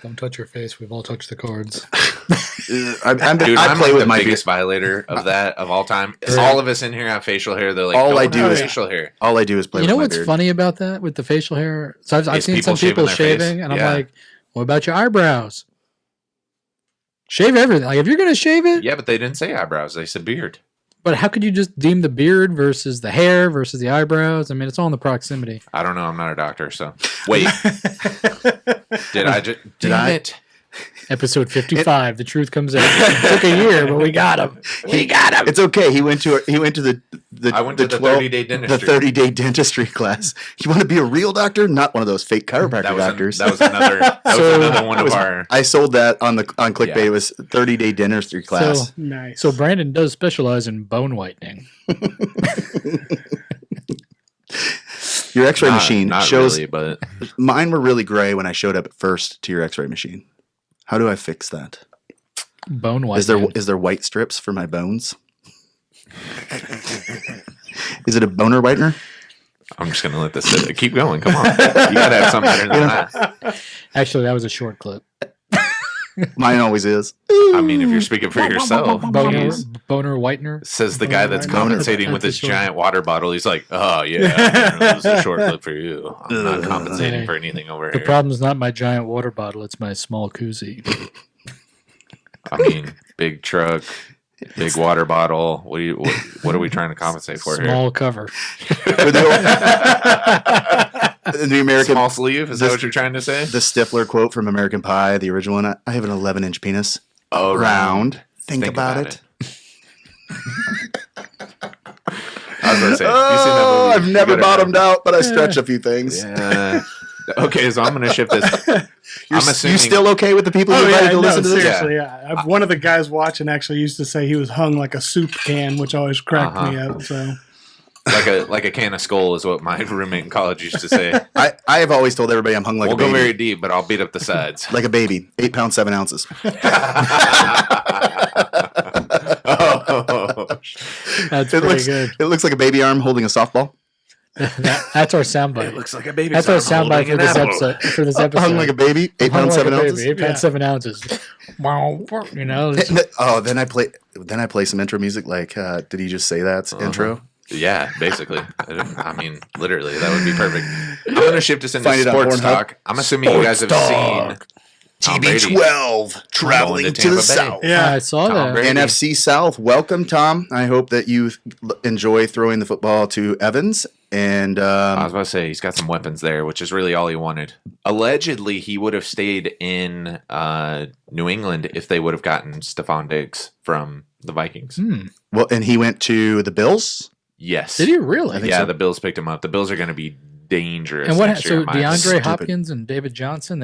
C: Don't touch your face. We've all touched the cards.
A: Dude,
B: I
A: I'm
B: play
A: like
B: with
A: the
B: my
A: biggest violator of that of all time. All of us in here have facial hair. They're like,
B: All
A: don't
B: I do
A: have
B: is-
A: facial hair.
B: All I do is play.
C: You know
B: with
C: what's
B: my beard.
C: funny about that with the facial hair? So I've
A: Is
C: seen
A: people
C: some people
A: shaving their face?
C: shaving, and I'm
A: Yeah.
C: like, what about your eyebrows? Shave everything. Like, if you're going to shave it,
A: Yeah, but they didn't say eyebrows. They said beard.
C: but how could you just deem the beard versus the hair versus the eyebrows? I mean, it's all in the proximity.
A: I don't know. I'm not a doctor, so wait. Did I just?
B: Did
A: Damn
B: I?
A: it.
C: Episode 55, the truth comes out. It took a year, but we got him. We got him.
B: It's okay. He went to the
A: I went to the 30-day dentistry.
B: The 30-day dentistry class. You want to be a real doctor, not one of those fake chiropractor doctors.
A: That was another. That was
C: So-
A: another one of our.
B: I sold that on clickbait.
A: Yeah.
B: It was 30-day dentistry class.
D: Nice.
C: So Brandon does specialize in bone whitening.
B: Your X-ray machine
A: not
B: shows.
A: really, but
B: Mine were really gray when I showed up at first to your X-ray machine. How do I fix that?
C: Bone whitening.
B: Is there white strips for my bones? Is it a boner whitener?
A: I'm just gonna let this sit. Keep going. Come on. You gotta have something better than that.
C: Actually, that was a short clip.
B: Mine always is.
A: I mean, if you're speaking for yourself,
C: Boner,
A: jeez.
C: boner whitener.
A: Says the guy that's
C: Boner.
A: compensating with
C: That's
A: his
C: a short-
A: giant water bottle. He's like, oh yeah, this is a short clip for you. I'm not compensating for anything over
C: The
A: here.
C: problem's not my giant water bottle; it's my small koozie.
A: I mean, big truck, big water bottle. What are we trying to compensate for here?
C: Small cover.
B: Or the American
A: Small sleeve? Is that what you're trying to say?
B: the Stifler quote from American Pie, the original one. I have an 11-inch penis.
A: Oh,
B: Round. Think about it.
A: I was going to say, you seen that
B: Oh,
A: movie?
B: I've
A: You
B: never
A: gotta
B: bottomed out, but I stretched a few things.
A: Yeah. Okay, so I'm going to shift this.
B: You're,
A: I'm assuming
B: you still okay with the people
D: Oh
B: who
D: yeah,
B: invited to
D: no,
B: listen to this?
D: seriously, yeah. One of the guys watching actually used to say he was hung like a soup can, which always cracked me up. So
A: like a can of skull is what my roommate in college used to say.
B: I have always told everybody I'm hung like
A: We'll
B: a
A: go
B: baby.
A: very deep, but I'll beat up the sides.
B: Like a baby. 8 pounds, 7 ounces.
A: Oh,
C: That's
B: It
C: pretty
B: looks,
C: good.
B: it looks like a baby arm holding a softball.
C: That's our soundbite.
A: it looks like a baby.
C: That's our soundbite for this episode. For this episode,
B: Hung like a baby. 8
C: Hung
B: pounds,
C: like
B: 7
C: a baby,
B: ounces.
C: 8 pounds, 7 ounces. Wow, you know.
B: Oh, then I play some intro music. Like, did he just say that intro?
A: Yeah, basically. I mean, literally, that would be perfect. I'm going to shift us into
B: Find it on
A: sports
B: Pornhub.
A: talk. I'm assuming you guys have seen Tom Brady
B: TB12 traveling
A: Going to
B: to the
A: Tampa Bay.
B: south.
D: yeah,
C: I saw
A: Tom
C: that.
A: Brady.
B: NFC South. Welcome, Tom. I hope that you enjoy throwing the football to Evans. And
A: I was about to say he's got some weapons there, which is really all he wanted. Allegedly, he would have stayed in New England if they would have gotten Stephon Diggs from the Vikings.
B: and he went to the Bills.
A: Yes.
C: Did he really?
B: think
A: Yeah,
B: so.
A: the Bills picked him up. The Bills are going to be dangerous.
C: And what?
A: next year,
C: So
A: in my opinion.
C: DeAndre
B: Stupid.
C: Hopkins and David Johnson,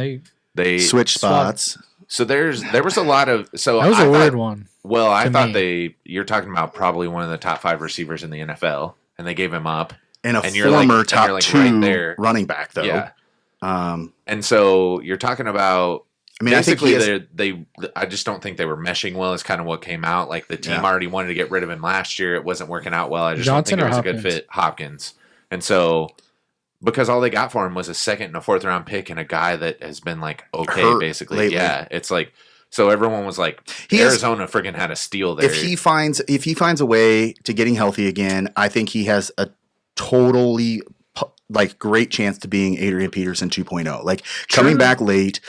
A: They
B: Switch
C: Swap.
B: spots.
A: So there was a lot of that
C: that was a weird one.
A: Well, I
C: to
A: thought
C: me.
A: you're talking about probably one of the top 5 receivers in the NFL, and they gave him up.
B: And a
A: And you're like-
B: former
A: and
B: top
A: you're like
B: 2
A: right there.
B: running back, though.
A: Yeah,
B: Um,
A: and so you're talking about.
B: I mean, I think
A: basically,
B: he has,
A: I just don't think they were meshing well. Is kind of what came out. Like the team
B: Yeah.
A: already wanted to get rid of him last year. It wasn't working out well. I just
C: Johnson
A: don't think it
C: or
A: was a good
C: Hopkins?
A: fit. Hopkins, and so because all they got for him was a 2nd and a 4th round pick and a guy that has been like okay,
B: Hurt
A: basically.
B: lately.
A: Yeah, it's like so everyone was like
B: He is-
A: Arizona friggin' had a steal there.
B: if he finds a way to getting healthy again, I think he has a totally great chance to being Adrian Peterson 2.0. Like coming back late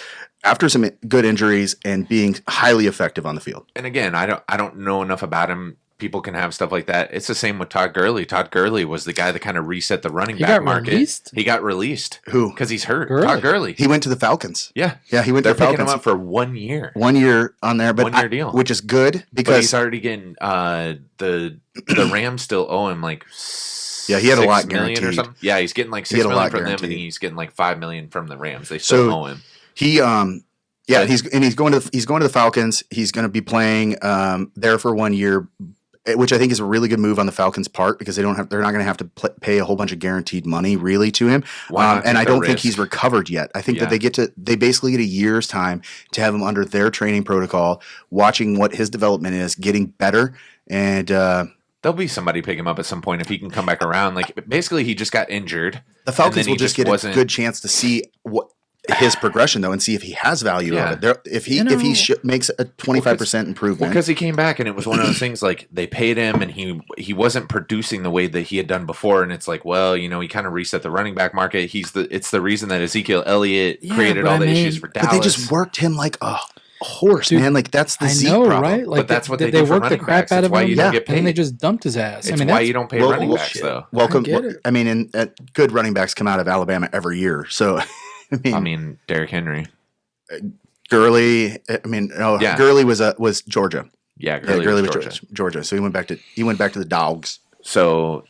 B: after some good injuries and being highly effective on the field.
A: And again, I don't know enough about him people can have stuff like that. It's the same with Todd Gurley. Todd Gurley was the guy that kind of reset the running back market.
C: Released?
A: He got released.
B: Who?
A: Because he's hurt.
C: Gurley.
A: Todd Gurley.
B: He went to the Falcons.
A: Yeah.
B: Yeah, he went
A: They're
B: to the
A: picking
B: Falcons.
A: him up for 1 year.
B: 1 year on there, but
A: 1 year deal.
B: which is good
A: But
B: because
A: he's already getting the Rams still owe him like
B: Yeah, he had a lot
A: 6 million
B: guaranteed.
A: or something. Yeah, he's getting like
B: He had
A: 6
B: a
A: million
B: lot
A: from them, and
B: guaranteed.
A: he's getting like 5 million from the Rams. They still
B: So-
A: owe him.
B: he yeah,
A: But-
B: he's going to the Falcons. He's going to be playing there for 1 year, which I think is a really good move on the Falcons' part because they're not going to have to pay a whole bunch of guaranteed money really to him.
A: Why not
B: And
A: take
B: I
A: the
B: don't think
A: risk?
B: he's recovered yet. I think
A: Yeah.
B: that they basically get a year's time to have him under their training protocol, watching what his development is, getting better, and
A: There'll be somebody pick him up at some point if he can come back around. Like basically, he just got injured.
B: the Falcons
A: then he
B: will just get
A: wasn't-
B: a good chance to see what his progression though, and see if he has value
A: Yeah.
B: of it. If he makes a 25% improvement,
A: Because he came back and it was one of those things like they paid him and he wasn't producing the way that he had done before, and it's like, well, you know, he kind of reset the running back market. It's the reason that Ezekiel Elliott
C: Yeah,
A: created
C: but
A: all
C: I
A: the
C: mean-
A: issues for Dallas.
B: but they just worked him like a horse,
C: Dude,
B: man. Like that's the
C: I
B: Zeke
C: know,
B: problem.
C: right? Like
A: But that's what they
C: they
A: do for
C: worked the
A: running
C: crap
A: backs.
C: out
A: It's
C: of
A: why
C: him,
A: you don't get
C: and then they
A: paid.
C: just dumped his ass.
A: It's
C: I mean,
A: why
C: that's-
A: you don't pay
B: Well,
A: running
B: well,
A: backs
B: shit.
A: though.
B: Welcome.
C: I get it.
B: I mean, good running backs come out of Alabama every year. So,
A: I mean, Derrick Henry.
B: Gurley. I mean, no,
A: Yeah.
B: Gurley was Georgia.
A: Yeah,
B: Yeah,
A: Gurley was
B: was
A: Georgia.
B: Georgia. So he went back to the Dogs.
A: So,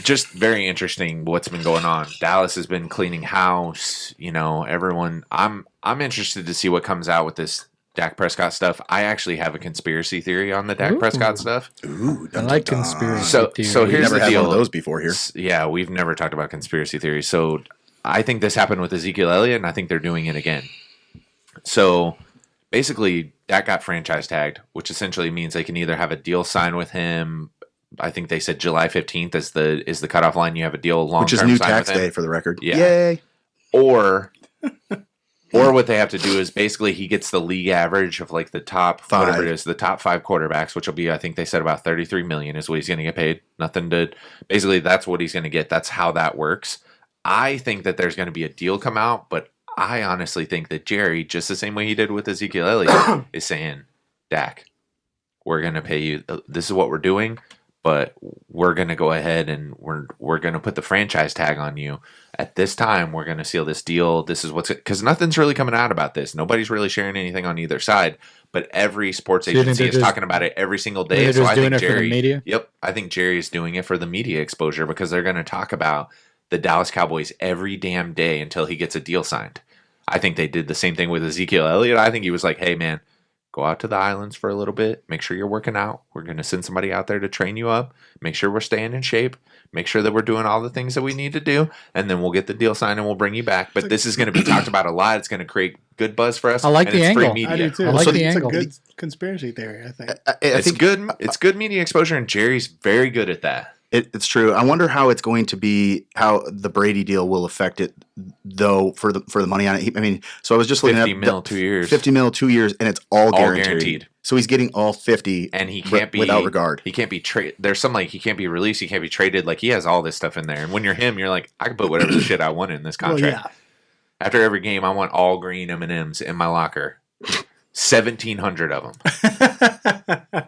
A: just very interesting what's been going on. Dallas has been cleaning house. You know, everyone. I'm interested to see what comes out with this Dak Prescott stuff. I actually have a conspiracy theory on the Dak
C: Ooh.
A: Prescott stuff.
B: Ooh,
C: I like conspiracy
A: So
C: theories.
B: We've
A: here's
B: never
A: the
B: had
A: deal.
B: one of those before here.
A: Yeah, we've never talked about conspiracy theories. So I think this happened with Ezekiel Elliott, and I think they're doing it again. So basically, Dak got franchise tagged, which essentially means they can either have a deal signed with him. I think they said July 15th is the cutoff line. You have a deal long,
B: Which is new tax day for the record.
A: Yeah.
B: Yay!
A: or what they have to do is basically he gets the league average of like the top
B: Five.
A: whatever it is, the top 5 quarterbacks, which will be, I think they said about 33 million is what he's going to get paid. Nothing to basically that's what he's going to get. That's how that works. I think that there's going to be a deal come out, but I honestly think that Jerry, just the same way he did with Ezekiel Elliott, is saying, Dak, we're going to pay you. This is what we're doing, but we're going to go ahead and we're going to put the franchise tag on you. At this time, we're going to seal this deal. This is because nothing's really coming out about this. Nobody's really sharing anything on either side, but every sports
C: So you think
A: agency
C: they're
A: is
C: just-
A: talking about it every single
C: they're
A: day.
C: just
A: So I
C: doing
A: think
C: it for the
A: Jerry,
C: media?
A: Yep, I think Jerry's doing it for the media exposure because they're going to talk about the Dallas Cowboys every damn day until he gets a deal signed. I think they did the same thing with Ezekiel Elliott. I think he was like, hey, man, go out to the islands for a little bit. Make sure you're working out. We're going to send somebody out there to train you up. Make sure we're staying in shape. Make sure that we're doing all the things that we need to do. And then we'll get the deal signed and we'll bring you back. But this is going to be talked about a lot. It's going to create good buzz for us.
C: I like
A: and
C: the
A: it's free
C: angle.
A: media.
D: I do too.
C: I like
B: So
C: the
D: it's
C: angle.
D: a good conspiracy theory, I think.
B: I
A: It's
B: think
A: good. It's good media exposure, and Jerry's very good at that.
B: it's true. I wonder how it's going to be, how the Brady deal will affect it, though, for the money on it. I mean, so I was just looking
A: 50
B: at
A: mil, 2 years.
B: 50 mil, 2 years, and it's all guaranteed.
A: guaranteed.
B: So he's getting all 50,
A: And he can't be
B: without regard.
A: He can't be traded. There's some like he can't be released. He can't be traded. Like he has all this stuff in there. And when you're him, you're like, I can put whatever the shit I want in this
D: Well,
A: contract.
D: yeah.
A: After every game, I want all green M&Ms in my locker. 1,700 of them.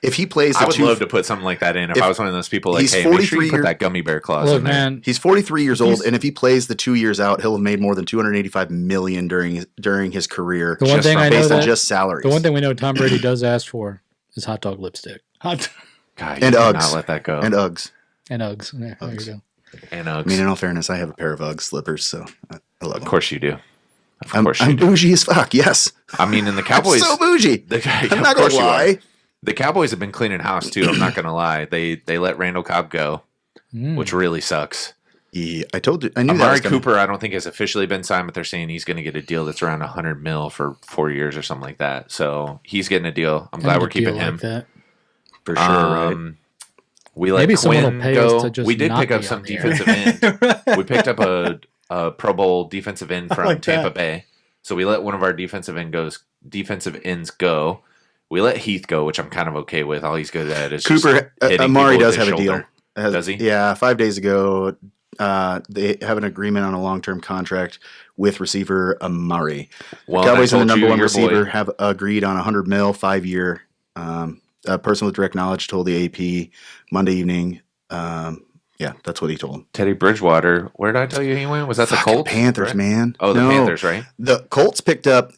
B: If he plays the
A: I would
B: two,
A: love to put something like that in if
B: If
A: I was one of those people. Like,
B: he's
A: hey, make sure
B: 43
A: you put
B: year-
A: that gummy bear clause
C: Look,
A: in there.
C: man,
B: he's 43 years old,
C: He's-
B: and if he plays the 2 years out, he'll have made more than 285 million during his career,
C: the one
A: just
C: thing
A: from
C: I know
B: based on
C: that
B: just salaries.
C: the one thing we know Tom Brady does ask for is hot dog lipstick
D: Hot-
A: God, you
B: And
A: cannot
B: Uggs.
A: let that go.
B: and Uggs.
C: and Uggs. Yeah, there you
B: Uggs.
C: go.
A: And
B: I
A: Uggs.
B: mean, in all fairness, I have a pair of Uggs slippers, so I love
A: Of
B: them.
A: course you do. Of
B: I'm
A: course you do.
B: bougie as fuck. Yes,
A: I mean, and the
B: I'm
A: Cowboys.
B: so bougie.
A: I'm
B: I'm not gonna lie.
A: The Cowboys have been cleaning house too. I'm not gonna lie. They let Randall Cobb go, which really sucks.
B: Yeah, I told you. I knew that.
A: Amari
B: Was gonna,
A: Cooper, I don't think has officially been signed, but they're saying he's going to get a deal that's around 100 mil for 4 years or something like that. So he's getting a deal. I'm glad
C: And
A: we're
C: a deal
A: keeping him.
C: like that.
B: for sure, right?
A: We let
C: Maybe someone
A: Quinn
C: will pay
A: go.
C: us to just
A: We did
C: not
A: pick up
C: be
A: some
C: on the air.
A: defensive end. We picked up a Pro Bowl defensive end from
D: like
A: Tampa
D: that.
A: Bay. So we let one of our defensive ends go. We let Heath go, which I'm kind of okay with. All he's good at is just
B: Cooper
A: hitting
B: Amari
A: people with
B: does
A: his
B: have a deal.
A: shoulder. Does he?
B: Yeah, 5 days ago, they have an agreement on a long-term contract with receiver Amari.
A: Well,
B: Cowboys
A: I
B: and the
A: told
B: number
A: you,
B: one
A: your
B: receiver
A: boy-
B: have agreed on 100 mil, 5 year. A person with direct knowledge told the AP Monday evening. Yeah, that's what he told him.
A: Teddy Bridgewater. Where did I tell you he went? Was that the
B: Fucking
A: Colts?
B: Panthers,
A: right?
B: man.
A: Oh, the
B: No.
A: Panthers, right?
B: The Colts picked up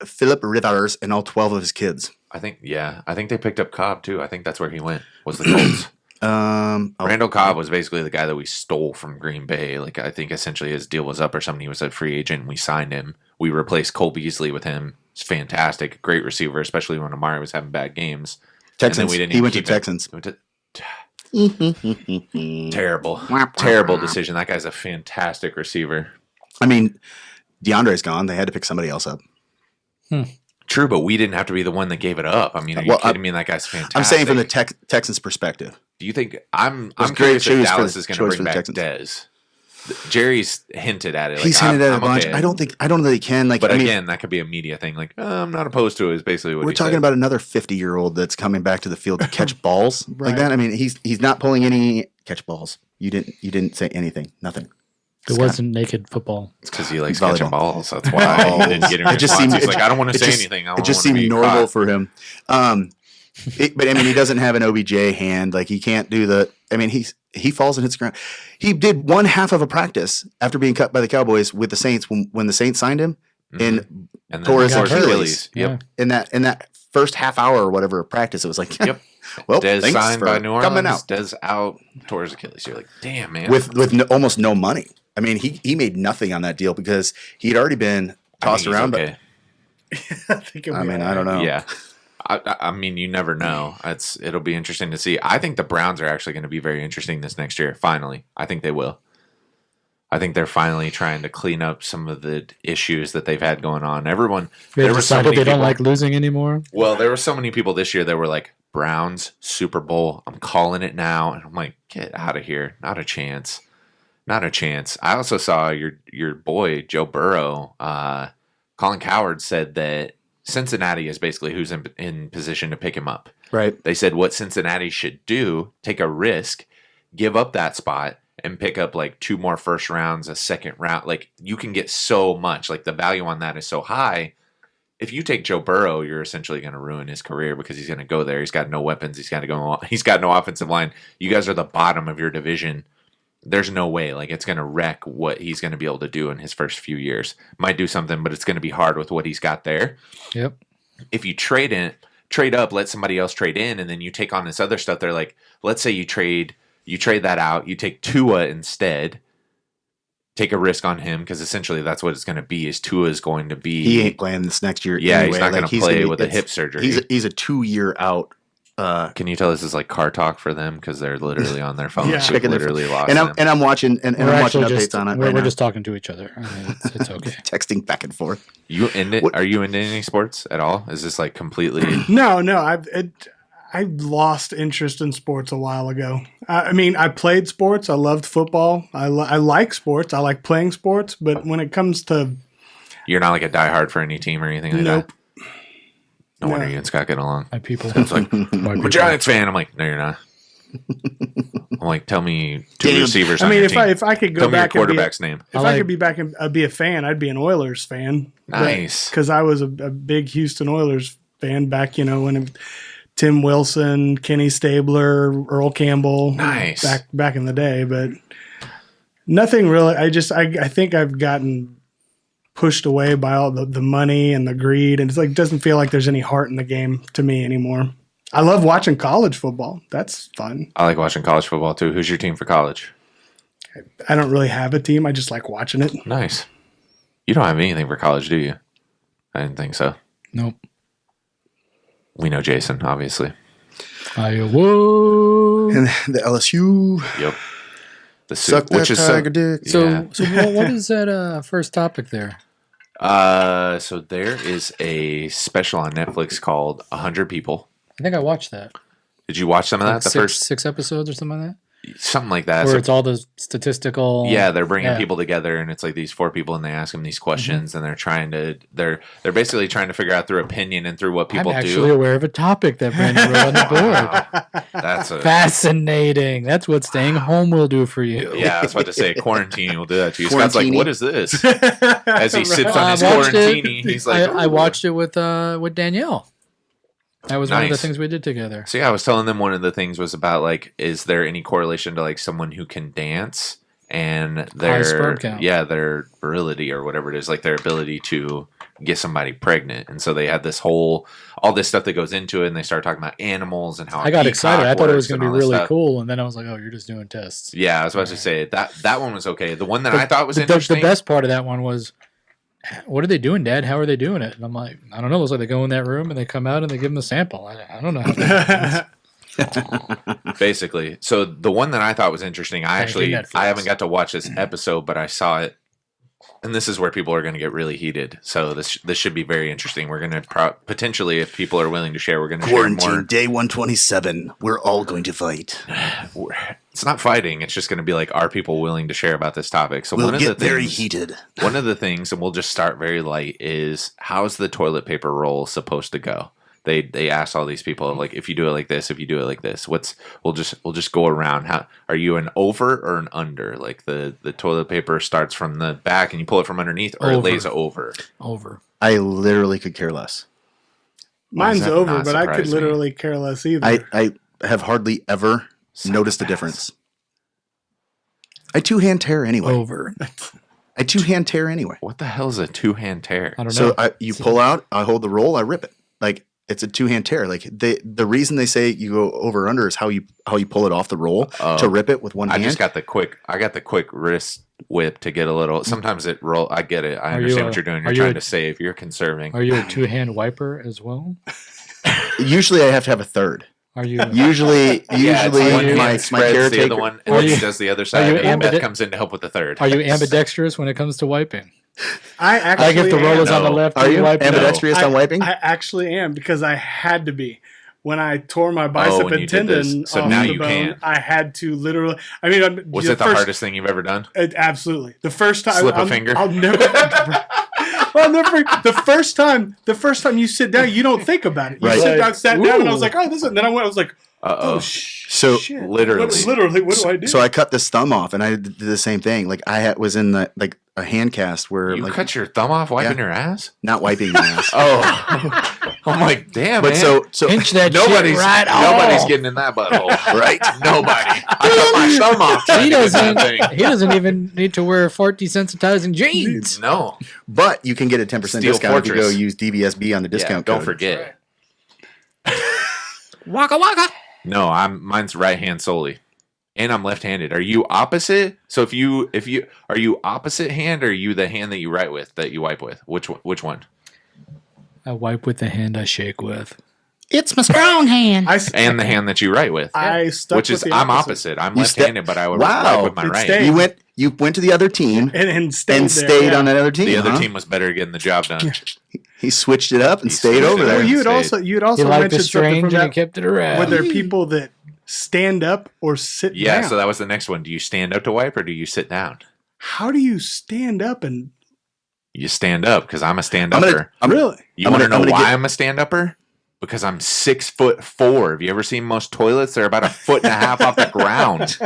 B: Philip Rivers and all 12 of his kids.
A: I think they picked up Cobb too. I think that's where he went. Was the Colts?
B: Oh,
A: Randall Cobb was basically the guy that we stole from Green Bay. Like I think essentially his deal was up or something. He was a free agent. And we signed him. We replaced Cole Beasley with him. It's fantastic, great receiver, especially when Amari was having bad games.
B: Texans.
A: We didn't
B: He
A: even
B: went to
A: keep him.
B: Texans.
A: Terrible decision. That guy's a fantastic receiver.
B: I mean, DeAndre's gone. They had to pick somebody else up.
A: True, but we didn't have to be the one that gave it up. I mean, are you
B: Well,
A: kidding me? That guy's fantastic.
B: I'm saying from the Texans' perspective.
A: Do you think I'm
B: was
A: curious
B: great
A: if
B: choice for
A: Dallas
B: the-
A: is going to
B: choice
A: bring
B: for the
A: back Dez? Jerry's hinted at it. Like,
B: He's hinted at it a
A: I'm
B: bunch.
A: okay.
B: I don't know that he can. Like,
A: But
B: I mean,
A: again, that could be a media thing. Like, I'm not opposed to it. Is basically what
B: we're
A: he
B: talking
A: said.
B: about another 50-year-old that's coming back to the field to catch balls like
D: Right.
B: that. I mean, he's not pulling any catch balls. You didn't say anything. Nothing.
C: It wasn't naked football.
A: It's because he likes
B: Volleyball.
A: catching balls. That's why he didn't get him.
B: It just seemed.
A: He's like, I don't want to
B: it
A: say
B: just-
A: anything. I
B: It
A: don't
B: just
A: wanna
B: seemed
A: be
B: normal
A: caught.
B: for him. But I mean, he doesn't have an OBJ hand. Like he can't do the. I mean, he falls and hits the ground. He did one half of a practice after being cut by the Cowboys with the Saints when the Saints signed him
A: And then
B: tore his
A: he
B: Achilles.
A: Yep.
B: in that first half hour or whatever of practice. It was like,
A: Yep.
B: well,
A: Dez
B: thanks
A: signed
B: for
A: by New Orleans.
B: coming out
A: Dez out. Tore his Achilles. You're like, damn, man.
B: with almost no money. I mean, he made nothing on that deal because he'd already been tossed
A: he's
B: around.
A: okay.
D: I think
B: But I mean, I don't know.
A: Yeah. I mean, you never know. It'll be interesting to see. I think the Browns are actually going to be very interesting this next year. Finally, I think they will. I think they're finally trying to clean up some of the issues that they've had going on. Everyone,
C: They
A: there were so
C: decided
A: many
C: they don't
A: people-
C: like losing anymore.
A: Well, there were so many people this year that were like, Browns Super Bowl. I'm calling it now, and I'm like, get out of here. Not a chance. Not a chance. I also saw your boy Joe Burrow. Colin Cowherd said that Cincinnati is basically who's in position to pick him up.
B: Right.
A: They said what Cincinnati should do, take a risk, give up that spot, and pick up like 2 more first rounds, a second round. Like you can get so much. Like the value on that is so high. If you take Joe Burrow, you're essentially going to ruin his career because he's going to go there. He's got no weapons. He's got no offensive line. You guys are the bottom of your division. There's no way. Like it's going to wreck what he's going to be able to do in his first few years. Might do something, but it's going to be hard with what he's got there.
C: Yep.
A: If you trade up, let somebody else trade in, and then you take on this other stuff. They're like, let's say you trade that out. You take Tua instead. Take a risk on him because essentially that's what it's going to be. Is Tua is going to be?
B: He ain't playing this next year.
A: Yeah,
B: anyway.
A: he's not going to
B: he's
A: play
B: gonna be-
A: with a
B: it's-
A: hip surgery.
B: He's a 2-year out.
A: Can you tell this is like car talk for them because they're literally on their phones?
D: Yeah.
A: We've
B: Checking their
A: literally lost
B: And
A: them.
B: I'm watching and
C: We're
B: I'm watching
C: actually
B: updates on it
C: we're,
B: right
C: we're
B: now.
C: just talking to each other. I mean, it's okay.
B: Texting back and forth.
A: You into?
B: What-
A: Are you into any sports at all? Is this like completely?
D: No. I lost interest in sports a while ago. I mean, I played sports. I loved football. I like sports. I like playing sports. But when it comes to
A: You're not like a diehard for any team or anything like
D: nope,
A: that. No wonder
D: No.
A: you and Scott get along.
C: My people.
A: It's like
C: My
A: I'm a
C: people.
A: Giants fan. I'm like, no, you're not. I'm like, tell me 2
B: Damn.
A: receivers.
D: I
A: on
D: mean,
A: your
D: if
A: team.
D: I could go
A: tell me your
D: back and be,
A: quarterback's name.
D: if
C: I
D: I
C: like-
D: could be back and be a fan, I'd be an Oilers fan.
A: Nice.
D: Because I was a big Houston Oilers fan back, when Tim Wilson, Kenny Stabler, Earl Campbell,
A: Nice.
D: back in the day. But nothing really. I think I've gotten pushed away by all the money and the greed, and it's like doesn't feel like there's any heart in the game to me anymore. I love watching college football. That's fun.
A: I like watching college football too. Who's your team for college?
D: I don't really have a team. I just like watching it.
A: Nice. You don't have anything for college, do you? I didn't think so.
C: Nope.
A: We know Jason, obviously.
C: Iowa.
B: And the LSU
A: Yep. The
B: suck that tiger dick.
C: So,
A: Yeah.
C: so what is that first topic there?
A: So there is a special on Netflix called 100 People.
C: I think I watched that.
A: Did you watch some of that?
C: Like
A: The
C: six episodes or something like that?
A: something like that.
C: Where
A: So-
C: it's all the statistical.
A: yeah, they're bringing
C: Yeah.
A: people together, and it's like these 4 people, and they ask them these questions, and they're basically trying to figure out through opinion and through what people
C: I'm actually
A: do.
C: aware of a topic that Brandon wrote on the board.
A: Wow. That's a
C: Fascinating. That's what staying home will do for you.
A: yeah. I was about to say quarantine will do that to you. Scott's like,
B: Quarantini.
A: what is this? As he sits on
C: I
A: his
C: watched
A: quarantini,
C: it.
A: he's like,
C: I watched it with Danielle. That was one of the
A: Nice.
C: things we did together.
A: So yeah, I was telling them one of the things was about like, is there any correlation to like someone who can dance and
C: High
A: their
C: sperm count.
A: their virility or whatever it is, like their ability to get somebody pregnant. And so they had all this stuff that goes into it, and they started talking about animals and how
C: I got
A: a
C: excited.
A: peacock
C: I thought it was
A: works
C: going to
A: and
C: be
A: all this
C: really
A: stuff.
C: cool, and then I was like, "Oh, you're just doing tests."
A: Yeah, I was about to say that one was okay. The one that
C: But
A: I thought was
C: the
A: interesting.
C: best part of that one was, what are they doing, Dad? How are they doing it? And I'm like, I don't know. It's like they go in that room and they come out and they give them a sample. I don't know how they
A: Basically, so the one that I thought was interesting, I
C: Thank you, Netflix.
A: haven't got to watch this episode, but I saw it, and this is where people are going to get really heated. So this should be very interesting. We're going to potentially, if people are willing to share, we're going to share
B: Quarantine
A: more.
B: day 127. We're all going to fight.
A: It's not fighting. It's just going to be like, are people willing to share about this topic? So
B: We'll
A: one of the
B: get very
A: things,
B: heated.
A: one of the things, and we'll just start very light, is how's the toilet paper roll supposed to go? They asked all these people, like, if you do it like this, if you do it like this, we'll just go around. How are you, an over or an under? Like the toilet paper starts from the back and you pull it from underneath, or it
C: Over.
A: lays over.
C: over.
B: I literally could care less.
D: Mine's
A: that
D: over,
A: not
D: but I could
A: surprise me?
D: literally care less either.
B: I have hardly ever noticed a difference. I two-hand tear anyway.
C: Over.
B: I two-hand tear anyway.
A: What the hell is a two-hand tear?
C: I don't
B: So
C: know.
B: you pull out, I hold the roll, I rip it. Like, it's a two-hand tear. Like, the reason they say you go over or under is how you pull it off the roll to rip it with one
A: I
B: hand.
A: just got the quick wrist whip to get a little. Sometimes it roll. I get it. I
C: Are you
A: understand
C: a-
A: what you're doing.
C: are
A: You're
C: you
A: trying
C: a-
A: to save. You're conserving.
C: Are you a two-hand wiper as well?
B: Usually I have to have a third.
C: Are you?
B: Usually
A: Yeah, it's one hand
B: my
A: spreads, the
B: caretaker.
A: other one
C: Are you-
A: does the other side,
C: you
A: and then Beth
C: ambide-
A: comes in to help with the third.
C: Are you ambidextrous when it comes to wiping?
D: I actually
C: Like if the roll is on the
A: No.
C: left,
B: Are you
C: wipe it.
B: ambidextrous on wiping?
D: I actually am, because I had to be. When I tore my bicep
A: when
D: and
A: you did this.
D: tendon
A: So
D: off
A: now
D: the
A: you
D: bone,
A: can.
D: I had to literally. I mean,
A: Was it the hardest thing you've ever done?
D: Absolutely. The first time,
A: Slip a finger?
D: I'll never. I'll never. The first time you sit down, you don't think about it. You
B: Right.
D: sit down, sat down, and I was
C: Ooh.
D: like, "Oh, this." Is, and then I was like,
A: Uh-oh.
D: "Oh,
B: So
D: shit!"
A: literally.
D: What do I do?
B: So I cut this thumb off, and I did the same thing. Like was in a hand cast where
A: You
B: like
A: cut your thumb off wiping
B: Yeah.
A: your ass?
B: not wiping my ass.
A: Oh. I'm like, damn,
B: But
A: man.
B: so
C: Pinch that
A: Nobody's
C: shit right
A: nobody's
C: off.
A: getting in that butthole.
B: right.
A: Nobody. I cut my thumb off. trying
C: He
A: to get that
C: doesn't.
A: thing.
C: He doesn't even need to wear 40 sensitizing jeans.
A: No.
B: But you can get a 10%
A: Steel
B: discount if you go
A: Fortress.
B: use DBSB on the discount
A: Don't
B: code.
A: forget.
C: Waka waka.
A: No, mine's right hand solely. And I'm left-handed. Are you opposite? So if you are you opposite hand, or are you the hand that you write with, that you wipe with? Which one?
C: I wipe with the hand I shake with.
E: It's my strong hand.
A: And the hand that you write with.
D: I stuck
A: Which
D: with
A: is
D: the
A: I'm opposite. I'm
B: You
A: left-handed, but I would
B: Wow.
A: wipe with my
D: It
A: right.
D: stayed.
B: You went to the other team
D: and stayed
B: and
D: there,
B: stayed
D: yeah.
B: on another team.
A: The other
B: huh?
A: team was better getting the job done.
B: He switched it up and
A: He
B: stayed
A: switched
B: over
A: it
B: there.
A: up.
D: Well, you had
A: Stayed.
D: also
C: He liked the
D: mentioned something
C: strange
D: from
C: and he
D: that.
C: kept it around.
D: Were there people that stand up or sit
A: Yeah,
D: down?
A: so that was the next one. Do you stand up to wipe, or do you sit down?
D: How do you stand up and
A: You stand up, because I'm a
B: I'm
A: stand-upper.
D: really?
A: You
B: I'm
A: want to
B: gonna-
A: know
B: I'm gonna
A: why
B: get-
A: I'm a stand-upper? Because I'm 6'4". Have you ever seen most toilets? They're about 1.5 feet off the ground.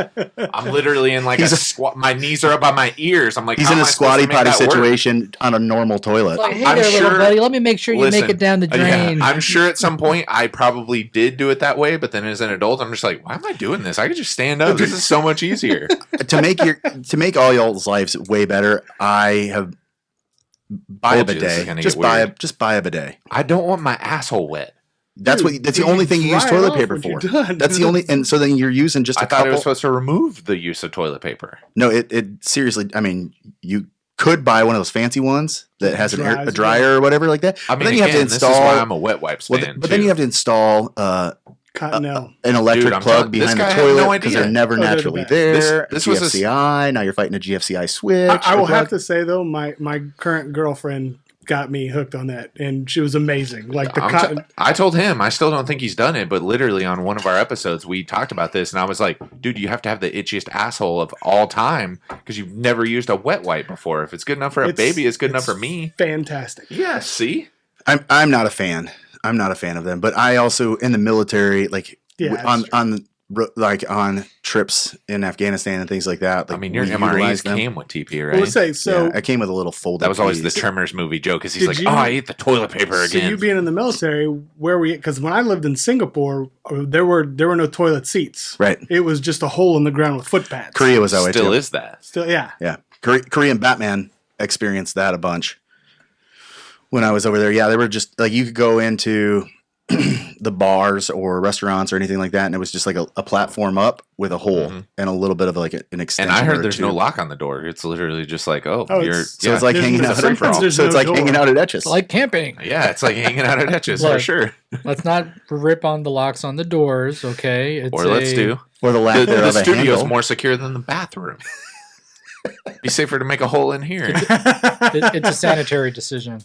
A: I'm literally in like a squat. My knees are up by my ears. I'm like,
B: He's
A: how
B: in
A: am
B: a
A: I supposed
B: squatty
A: to make
B: potty
A: that work?
B: situation on a normal toilet.
C: Like, hey
A: I'm
C: there, little
A: sure-
C: buddy. Let me make sure you
A: Listen,
C: make it down the drain.
A: I'm sure at some point I probably did do it that way, but then as an adult, I'm just like, why am I doing this? I could just stand up. This is so much easier.
B: to make all y'all's lives way better, I have buy a
A: Told you this is gonna
B: bidet.
A: get weird.
B: Just buy a bidet.
A: I don't want my asshole wet.
B: That's
D: Dude,
B: that's the
D: you
B: only thing you use
D: dry it
B: toilet
D: off
B: paper
D: when you're
B: for.
D: done.
B: That's the only, and so then you're using just a
A: I thought it
B: couple.
A: was supposed to remove the use of toilet paper.
B: No, it seriously. I mean, you could buy one of those fancy ones that has a dryer or whatever like that.
A: I
B: But
A: mean,
B: then you have to
A: again, this is
B: install.
A: why I'm a wet wipes
B: well,
A: fan.
B: but then you have to install
D: Cottonelle.
B: an electric
A: Dude, I'm
B: plug
A: telling- this
B: behind the
A: guy had no
B: toilet because
A: idea.
B: they're never
D: Oh, they're the
B: naturally
D: best.
B: there.
A: This
B: a
A: was a-
B: GFCI. Now you're fighting a GFCI switch.
D: I will
B: plug.
D: have to say though, my current girlfriend got me hooked on that, and she was amazing. Like the cotton.
A: I told him I still don't think he's done it, but literally on one of our episodes we talked about this, and I was like, "Dude, you have to have the itchiest asshole of all time because you've never used a wet wipe before. If it's good enough for a baby, it's good enough for me."
D: Fantastic.
A: Yeah, see,
B: I'm not a fan. I'm not a fan of them. But I also in the military, like
D: Yeah,
B: on like on trips in Afghanistan and things like that. Like,
A: I mean, your
B: we
A: MREs
B: utilized them.
A: came with TP,
D: I
A: right?
D: would say so.
B: Yeah, I came with a little folded.
A: That was always the
B: piece.
A: Tremors movie joke, because he's
D: Did
A: like,
D: you-
A: "Oh, I ate the toilet paper
D: So
A: again."
D: you being in the military, because when I lived in Singapore, there were no toilet seats.
B: Right.
D: It was just a hole in the ground with footpads.
B: Korea was that way
A: Still
B: too.
A: is that?
D: Still, yeah.
B: Yeah, Korean Batman experienced that a bunch when I was over there. Yeah, they were just like, you could go into the bars or restaurants or anything like that, and it was just like a platform up with a hole and a little bit of like an extension.
A: And I heard
B: or
A: there's
B: two.
A: no lock on the door. It's literally just like,
B: So it's like
D: There's
B: hanging
D: no-
B: out.
D: sometimes there's
B: So it's
D: no
B: like
D: door.
B: hanging out at Etches.
C: It's like camping.
A: yeah, it's like hanging out at Etches for
C: Look,
A: sure.
C: Let's not rip on the locks on the doors, okay? It's
A: Or let's do.
B: or the lack
A: The
B: thereof a
A: studio's
B: handle.
A: more secure than the bathroom. Be safer to make a hole in here.
C: It's a sanitary decision.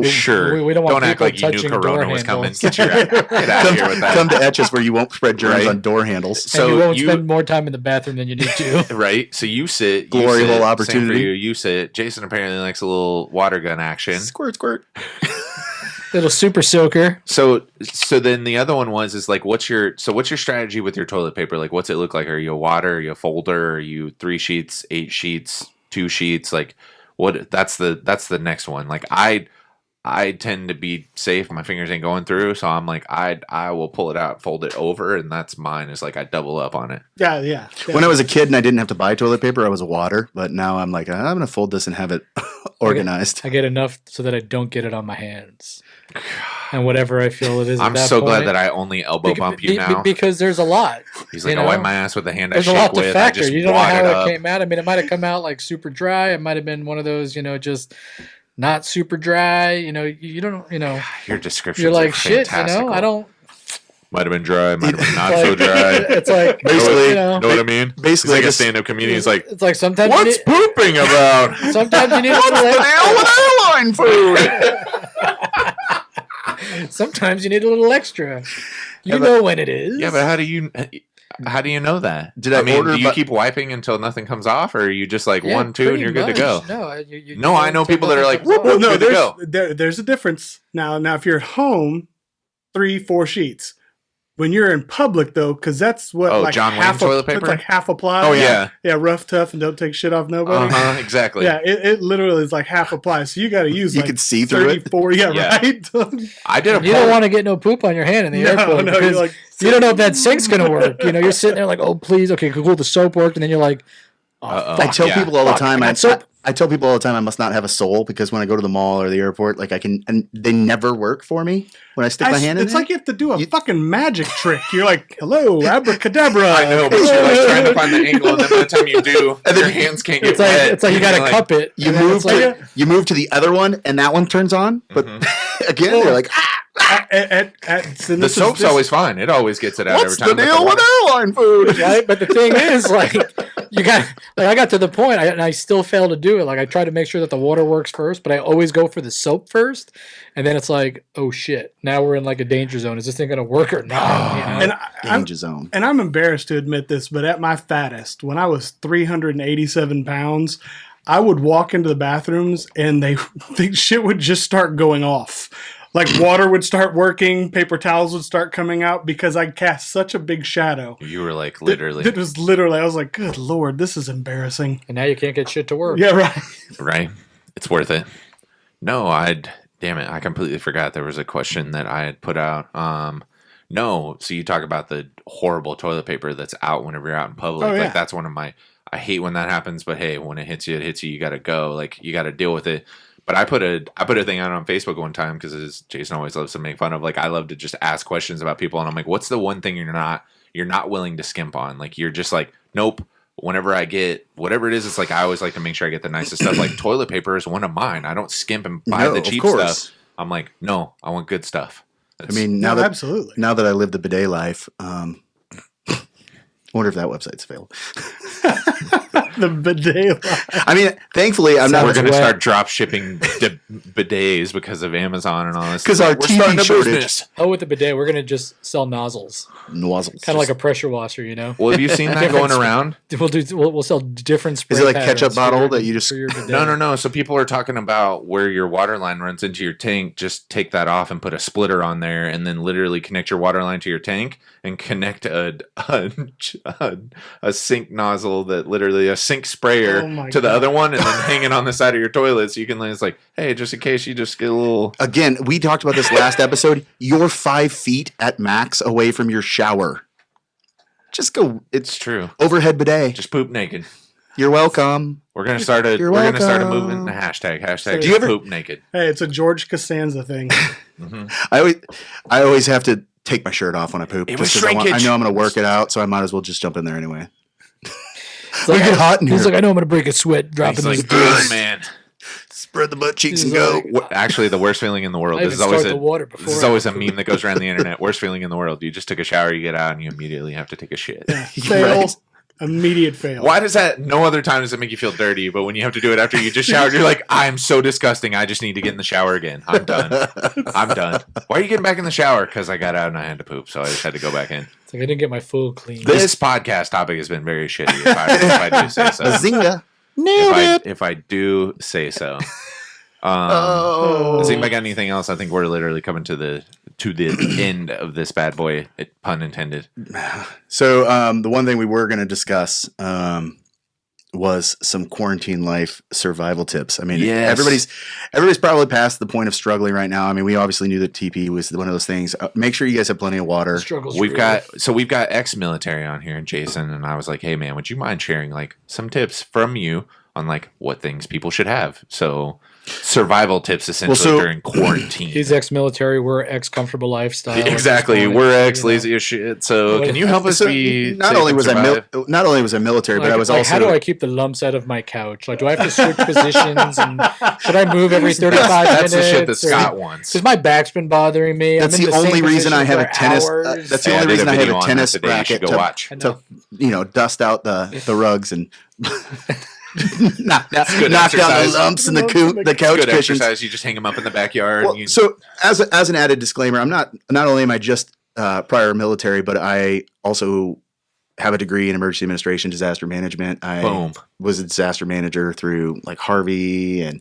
A: Sure.
C: we don't want
A: act
C: people
A: like you knew
C: touching
A: Corona
C: door
A: was coming.
C: handles.
A: Get out of here with that.
B: Come to Etches where you won't spread germs
A: Right.
B: on door handles.
C: And
A: So
C: you won't
A: you-
C: spend more time in the bathroom than you need to.
A: Right. So you sit.
B: Glory
A: you sit,
B: hole
A: same
B: opportunity.
A: for you. You sit. Jason apparently likes a little water gun action.
B: Squirt, squirt.
C: Little super soaker.
A: So then the other one is like, what's your strategy with your toilet paper? Like, what's it look like? Are you a water? Are you a folder? Are you 3 sheets, 8 sheets, 2 sheets? Like, what? That's the next one. Like, I tend to be safe. My fingers ain't going through, so I'm like, I will pull it out, fold it over, and that's mine. Is like I double up on it.
D: Yeah.
B: When I was a kid and I didn't have to buy toilet paper, I was a water. But now I'm like, I'm going to fold this and have it organized.
C: I get enough so that I don't get it on my hands. And whatever I feel it is.
A: I'm so glad that I only elbow bump you now.
C: Because there's a lot.
A: He's like,
C: you
A: I
C: know?
A: wipe my ass with the hand I
C: There's a
A: shake
C: lot to
A: with. I
C: factor.
A: just
C: You don't know
A: wad
C: how
A: it
C: it
A: up.
C: came out. I mean, it might have come out like super dry. It might have been one of those, just not super dry. You don't,
A: Your descriptions
C: you're like,
A: are
C: shit,
A: fantastical.
C: I don't.
A: Might have been dry, might have been not
C: like,
A: so dry.
C: It's like,
B: Basically,
A: know what I mean?
B: basically,
A: He's like
B: I
A: a
B: just-
A: stand-up comedian. He's like,
C: it's like sometimes
A: what's
C: you
A: pooping about?
C: need, sometimes you need a little
B: Hell with airline food.
C: sometimes you need a little extra. You know when it is.
A: Yeah, but how do you know that?
B: Did I
A: mean,
B: order
A: do you
B: bu-
A: keep wiping until nothing comes off, or are you just like
C: Yeah,
A: 1, 2, and you're good to
C: pretty
A: go?
C: much. No, you
A: No, I know
C: until
A: people that are
C: nothing
A: like,
C: comes off.
A: whoop,
D: Well, no,
A: good to go.
D: there's a difference. Now, if you're at home, 3, 4 sheets. When you're in public, though, because that's what
A: Oh, John Wayne
D: half
A: toilet paper?
D: It's like half a ply.
A: Oh, yeah.
D: yeah, rough, tough, and don't take shit off nobody.
A: Exactly.
D: Yeah, it literally is like half a ply. So you got to use
B: You
D: like
B: can see through it.
D: 34. Yeah,
A: Yeah.
D: right.
A: I did a
C: You don't want to get no poop on your hand in the airport
D: no,
C: because
D: you're like,
C: you don't know if that sink's gonna work. You're sitting there like, oh please, okay, cool, the soap worked, and then you're like, oh,
A: Uh-oh.
B: I tell
A: Yeah.
B: people all the time.
C: I got soap.
B: I tell people all the time I must not have a soul because when I go to the mall or the airport, like and they never work for me when I stick my hand in
D: it's
B: there.
D: like you have to do a fucking magic trick. You're like, hello, abracadabra.
A: I know, but you're like trying to find the angle, and then by the time you do, your hands can't get
C: it's like
A: wet.
C: it's like you got to cup it.
B: you
C: and then
B: move
C: it's like,
B: you move to the other one and that one turns on, but again they're like,
A: The soap's always fine. It always gets it out
B: what's
A: every time.
B: the deal with airline food?
C: right? But the thing is, like, I got to the point, and I still fail to do it. Like, I try to make sure that the water works first, but I always go for the soap first, and then it's like, oh shit, now we're in like a danger zone. Is this thing gonna work or not?
D: And
B: Danger zone.
D: And I'm embarrassed to admit this, but at my fattest, when I was 387 pounds, I would walk into the bathrooms and shit would just start going off. Like water would start working, paper towels would start coming out because I cast such a big shadow.
A: You were like literally
D: It was literally, I was like, good Lord, this is embarrassing.
C: And now you can't get shit to work.
D: Yeah, right.
A: right. It's worth it. No, damn it, I completely forgot there was a question that I had put out. No, so you talk about the horrible toilet paper that's out whenever you're out in public.
D: Oh, yeah.
A: Like that's one of my. I hate when that happens, but hey, when it hits you, it hits you. You got to go. Like you got to deal with it. But I put a thing out on Facebook one time because as Jason always loves to make fun of. Like I love to just ask questions about people, and I'm like, what's the one thing you're not willing to skimp on? Like you're just like, nope. Whenever I get whatever it is, it's like I always like to make sure I get the nicest stuff. Like toilet paper is one of mine. I don't skimp and buy
B: No,
A: the
B: of
A: cheap
B: course.
A: stuff. I'm like, no, I want good stuff.
B: I mean, now
D: No,
B: that
D: absolutely.
B: now that I live the bidet life, I wonder if that website's available.
D: The bidet line.
B: I mean, thankfully, I'm not.
A: We're going to
C: wet.
A: start drop shipping bidets because of Amazon and all this.
B: Because our
A: We're starting
B: TV
A: a
B: shortage.
A: business.
C: Oh, with the bidet, we're gonna just sell nozzles,
B: Nozzles.
C: kind of like a pressure washer, you know.
A: Well, have you seen that going around?
C: We'll sell different. Spray
B: Is it like
C: patterns
B: ketchup
C: for
B: bottle
C: your-
B: that you just-
C: for your bidet.
A: No. So people are talking about where your water line runs into your tank. Just take that off and put a splitter on there, and then literally connect your water line to your tank and connect a sink nozzle that literally a sink sprayer
D: Oh my
A: to the
D: God.
A: other one, and then hang it on the side of your toilet so you can. It's like, hey, just in case you just get a little.
B: Again, we talked about this last episode. You're 5 feet at max away from your shower. Just go.
A: It's
B: It's
A: true.
B: overhead bidet.
A: Just poop naked.
B: You're welcome.
A: We're gonna start a.
B: You're
A: we're gonna start a
B: welcome.
A: movement. A hashtag.
D: Do you
B: ever-
A: poop naked?
D: Hey, it's a George Costanza thing.
B: I always have to take my shirt off when I poop.
A: It was
B: just 'cause I
A: shrinkage.
B: know I'm going to work it out, so I might as well just jump in there anyway.
C: It's
B: We get hot in
C: He's
B: here.
C: like, I know I'm gonna break a sweat dropping
A: He's like,
C: these
A: "Good
C: dudes.
A: man.
B: Spread the butt cheeks and
C: He's
B: go.
C: like,
A: Actually, the worst feeling in the world.
C: I
A: This
C: even
A: is always
C: start the water
A: this
C: before
A: is
C: I
A: always a
C: poop.
A: meme that goes around the internet. Worst feeling in the world. You just took a shower, you get out, and you immediately have to take a shit.
D: Fail.
B: Right.
D: Immediate fail.
A: Why does that? No other time does it make you feel dirty, but when you have to do it after you just showered, you're like, I'm so disgusting. I just need to get in the shower again. I'm done. I'm done. Why are you getting back in the shower? Because I got out and I had to poop, so I just had to go back in.
C: It's like I didn't get my full clean.
A: This podcast topic has been very shitty. If I do say so.
B: Bazinga. Nailed it.
A: If I do say so.
B: Oh.
A: Has anybody got anything else? I think we're literally coming to the end of this bad boy, pun intended.
B: So the one thing we were going to discuss was some quarantine life survival tips. I mean,
A: Yes.
B: everybody's probably past the point of struggling right now. I mean, we obviously knew that TP was one of those things. Make sure you guys have plenty of water.
C: Struggles.
A: We've got ex-military on here, and Jason, and I was like, hey man, would you mind sharing like some tips from you on like what things people should have? So survival tips essentially during quarantine.
C: He's ex-military. We're ex-comfortable lifestyle. at this
A: Exactly.
C: point,
A: We're
C: you
A: ex
C: know.
A: lazy as shit. So
C: Well,
A: can you help us
B: So
A: be
B: not
A: safe
B: only
A: and
B: was
A: survive?
B: I military, but I was
C: like,
B: also
C: how do I keep the lumps out of my couch? Like, do I have to switch positions? And should I move every 35
A: That's the shit that
C: minutes?
A: Scott wants.
C: Because my back's been bothering me.
B: That's
C: I'm in
B: the
C: same
B: only reason I
C: position
B: have a
C: for
B: tennis.
C: hours.
B: That's the
A: Hey, I
B: only
A: did
B: reason
A: a
B: I have
A: video
B: a
A: on
B: tennis
A: that today. You should
B: racket
A: go watch.
C: I know.
B: to dust out the rugs and knock down
A: good
B: the
A: exercise.
B: lumps and the
A: It's
B: couch
A: good
B: cushions.
A: exercise. You just hang them up in the backyard.
B: Well,
A: and you,
B: so as an added disclaimer, I'm not only am I just prior military, but I also have a degree in emergency administration, disaster management. I
A: boom.
B: was a disaster manager through like Harvey and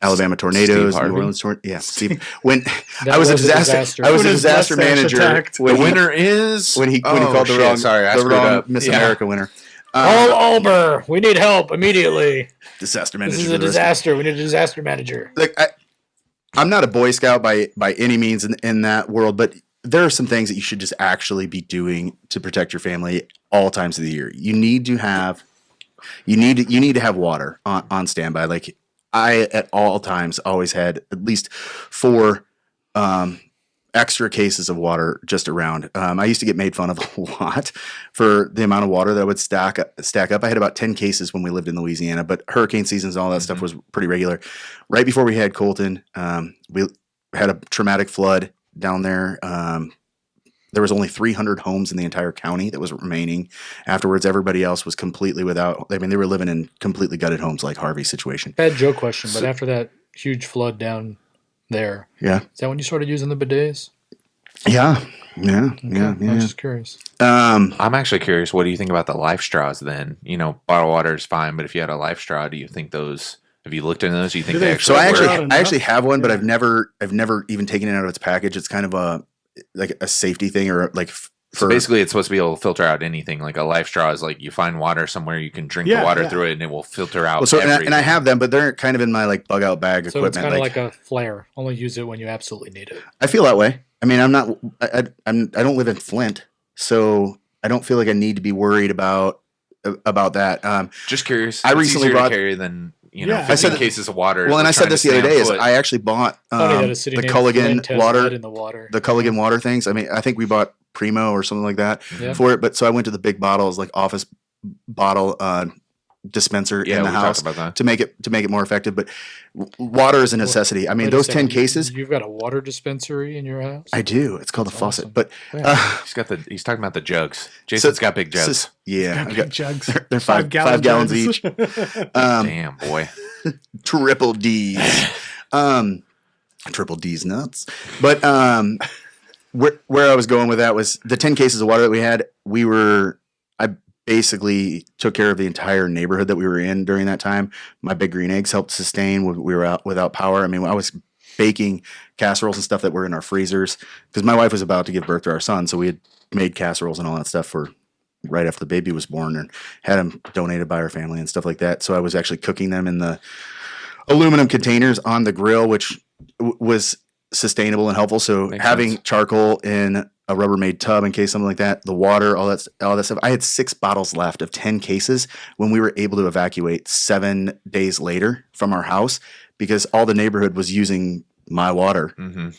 B: Alabama tornadoes,
A: Harvey?
B: New Orleans Steve. When
C: That
B: I was a
C: was a
B: disaster,
C: disaster.
B: I was a
D: When his
B: disaster
D: mustache
B: manager.
D: attacked.
A: The
B: When he,
A: winner is
B: when he called the
A: shit,
B: wrong,
A: Sorry, I
B: the
A: screwed
B: wrong
A: up.
B: Miss
A: Yeah.
B: America winner.
C: All over. We need help immediately.
B: Disaster manager.
C: This is
B: for
C: a
B: the rest of-
C: disaster. We need a disaster manager.
B: Like I'm not a Boy Scout by any means in that world, but there are some things that you should just actually be doing to protect your family all times of the year. You need to have water on standby. Like I at all times always had at least 4 extra cases of water just around. I used to get made fun of a lot for the amount of water that I would stack up. I had about 10 cases when we lived in Louisiana, but hurricane seasons and all that stuff was pretty regular. Right before we had Colton, we had a traumatic flood down there. There was only 300 homes in the entire county that was remaining. Afterwards, everybody else was completely without. I mean, they were living in completely gutted homes like Harvey's situation.
C: Bad joke question, but after that huge flood down there,
B: Yeah.
C: is that when you started using the bidets?
B: Yeah.
C: I was just curious.
A: I'm actually curious. What do you think about the life straws? Then bottled water is fine, but if you had a life straw, do you think those? Have you looked into those? Do you think
D: Do
A: they
D: they
A: actually?
B: So I
D: Work.
B: actually
D: Enough?
B: have one, but
D: Yeah.
B: I've never even taken it out of its package. It's kind of a safety thing or like
A: So basically, it's supposed to be able to filter out anything. Like a life straw is like you find water somewhere, you can drink the
D: Yeah,
A: water
D: yeah.
A: through it, and it will filter out.
B: Well, so
A: everything.
B: and I have them, but they're kind of in my like bug out bag
C: So it's
B: equipment.
C: kind of like a flare. Only use it when you absolutely need it.
B: I feel that way. I mean, I don't live in Flint, so I don't feel like I need to be worried about that.
A: Just curious.
B: I
A: It's
B: recently
A: easier to
B: bought-
A: carry than
D: Yeah.
A: 15
B: I said-
A: cases of water.
B: Well, and I
A: We're
B: said
A: trying
B: this
A: to
B: the other
A: stay
B: day
A: on
B: is
A: foot.
B: I actually bought
C: Funny that a city
B: the
C: named
B: Culligan
C: Flint has lead
B: water,
C: in the water.
B: the Culligan water things. I mean, I think we bought Primo or something like that
C: Yeah.
B: for it. But so I went to the big bottles, like office bottle dispenser
A: Yeah,
B: in the
A: we talked
B: house
A: about that.
B: to make it more effective. But water is a necessity. I mean,
C: Wait a
B: those 10
C: second,
B: cases.
C: You've got a water dispensary in your house?
B: I do. It's called a faucet.
C: awesome.
B: But
A: He's talking about the jugs. Jason's got big jugs.
B: yeah,
D: Got big jugs.
B: they're 5 gallons
D: jugs.
B: each.
A: Damn, boy.
B: Triple D's. Triple D's nuts. But where I was going with that was the 10 cases of water that we had. I basically took care of the entire neighborhood that we were in during that time. My Big Green Eggs helped sustain when we were out without power. I mean, I was baking casseroles and stuff that were in our freezers because my wife was about to give birth to our son. So we had made casseroles and all that stuff for right after the baby was born and had them donated by our family and stuff like that. So I was actually cooking them in the aluminum containers on the grill, which was sustainable and helpful. So
A: Makes
B: having
A: sense.
B: charcoal in a Rubbermaid tub in case something like that, the water, all that stuff. I had 6 bottles left of 10 cases when we were able to evacuate 7 days later from our house because all the neighborhood was using my water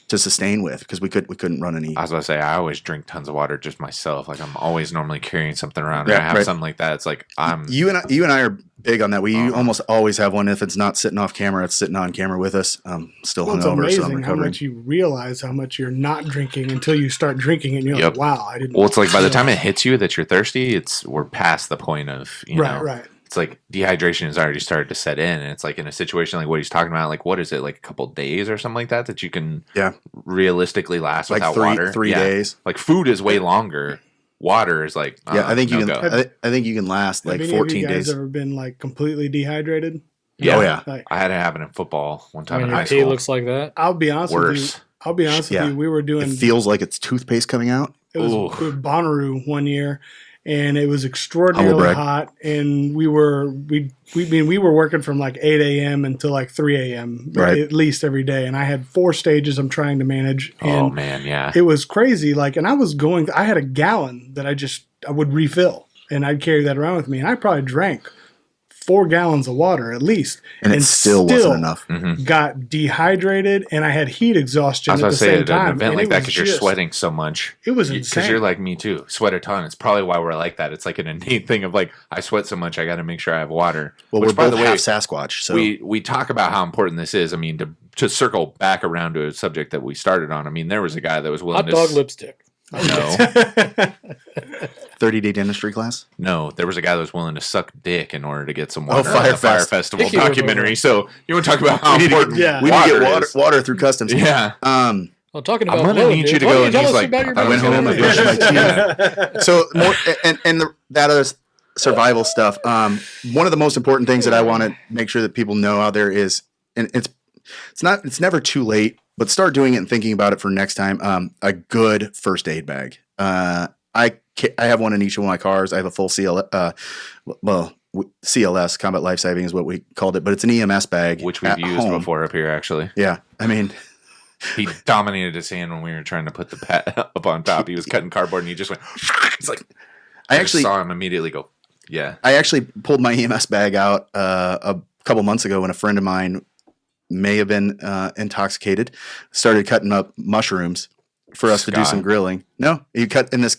B: to sustain with because we couldn't run any.
A: I was about to say, I always drink tons of water just myself. Like I'm always normally carrying something around.
B: Yeah,
A: And I have
B: right.
A: something like that. It's like
B: You and I are big on that. We almost always have one. If it's not sitting off camera, it's sitting on camera with us. Still
D: Well, it's
B: hungover, so I'm
D: amazing how
B: recovering.
D: much you realize how much you're not drinking until you start drinking it. And you're
A: Yep.
D: like, wow, I didn't.
A: well, it's like by the time it hits you that you're thirsty, we're past the point of
D: Right.
A: It's like dehydration has already started to set in, and it's like in a situation like what he's talking about, like what is it, like a couple days or something like that you can realistically last
B: Like
A: without
B: three
A: water.
B: 3
A: Yeah.
B: days.
A: Like food is way longer. Water is like
B: Yeah, I think you can.
A: no-go.
B: I think you can last
D: Have
B: like
D: any
B: 14
D: of you guys
B: days.
D: ever been like completely dehydrated?
A: Yeah.
B: Oh yeah.
D: Like,
A: I had it happen in football one
C: I
A: time
C: mean,
A: in
C: your
A: high
C: pee
A: school.
C: looks like that.
D: I'll be honest with you.
A: Worse.
D: I'll be honest with
B: Yeah.
D: you. We were doing
B: It feels like it's toothpaste coming out.
D: it was
A: Ooh.
D: with Bonnaroo one year, and it was extraordinarily
B: brag.
D: hot. And we were working from like 8 a.m. until like 3 a.m.
B: Right.
D: at least every day. And I had 4 stages I'm trying to manage.
A: Oh
D: And
A: man, yeah.
D: it was crazy. Like, and I had a gallon that I would refill, and I'd carry that around with me. And I probably drank 4 gallons of water at least,
B: And it still wasn't enough.
D: Got dehydrated, and I had heat exhaustion
A: I was
D: at
A: about
D: the
A: to say
D: same
A: at
D: time.
A: an event
D: and
A: like
D: it
A: that
D: was
A: because you're
D: just-
A: sweating so much.
D: It was
A: Because
D: insane.
A: you're like me too, sweat a ton. It's probably why we're like that. It's like an innate thing of like I sweat so much, I got to make sure I have water.
B: Well,
A: Which,
B: we're
A: by
B: both
A: the way,
B: half Sasquatch, so
A: we talk about how important this is. I mean, to circle back around to a subject that we started on. I mean, there was a guy that was willing
C: Hot dog
A: to
C: lipstick.
A: no,
B: 30-day dentistry class.
A: no. There was a guy that was willing to suck dick in order to get some water.
B: Fire
A: on the Fire
B: Fest.
A: Festival
C: Picky remover.
A: documentary. So you want to talk about how important
D: yeah.
B: We need to
A: water
B: get
A: is.
B: water through customs.
A: Yeah.
C: Well, talking about
A: I'm gonna
C: load,
A: need
C: dude.
A: you to
C: Why
A: go.
C: don't
A: And
C: tell
A: he's
C: us
A: like,
C: about your
A: I
B: went
A: was
B: home
A: gonna
B: and brushed my
A: Yeah.
B: teeth. So more that other survival stuff. One of the most important things that I want to make sure that people know out there is, and it's never too late, but start doing it and thinking about it for next time. A good first aid bag. I have one in each of my cars. I have a full CLS, Combat Life Saving is what we called it, but it's an EMS bag,
A: Which we've
B: at
A: used
B: home.
A: before up here, actually.
B: Yeah, I mean,
A: He dominated his hand when we were trying to put the pet up on top. He was cutting cardboard and he just went, it's like,
B: I
A: just
B: actually
A: saw him immediately go, yeah.
B: I actually pulled my EMS bag out a couple months ago when a friend of mine may have been intoxicated, started cutting up mushrooms for us to do
A: Scott.
B: some grilling. No, he cut in this.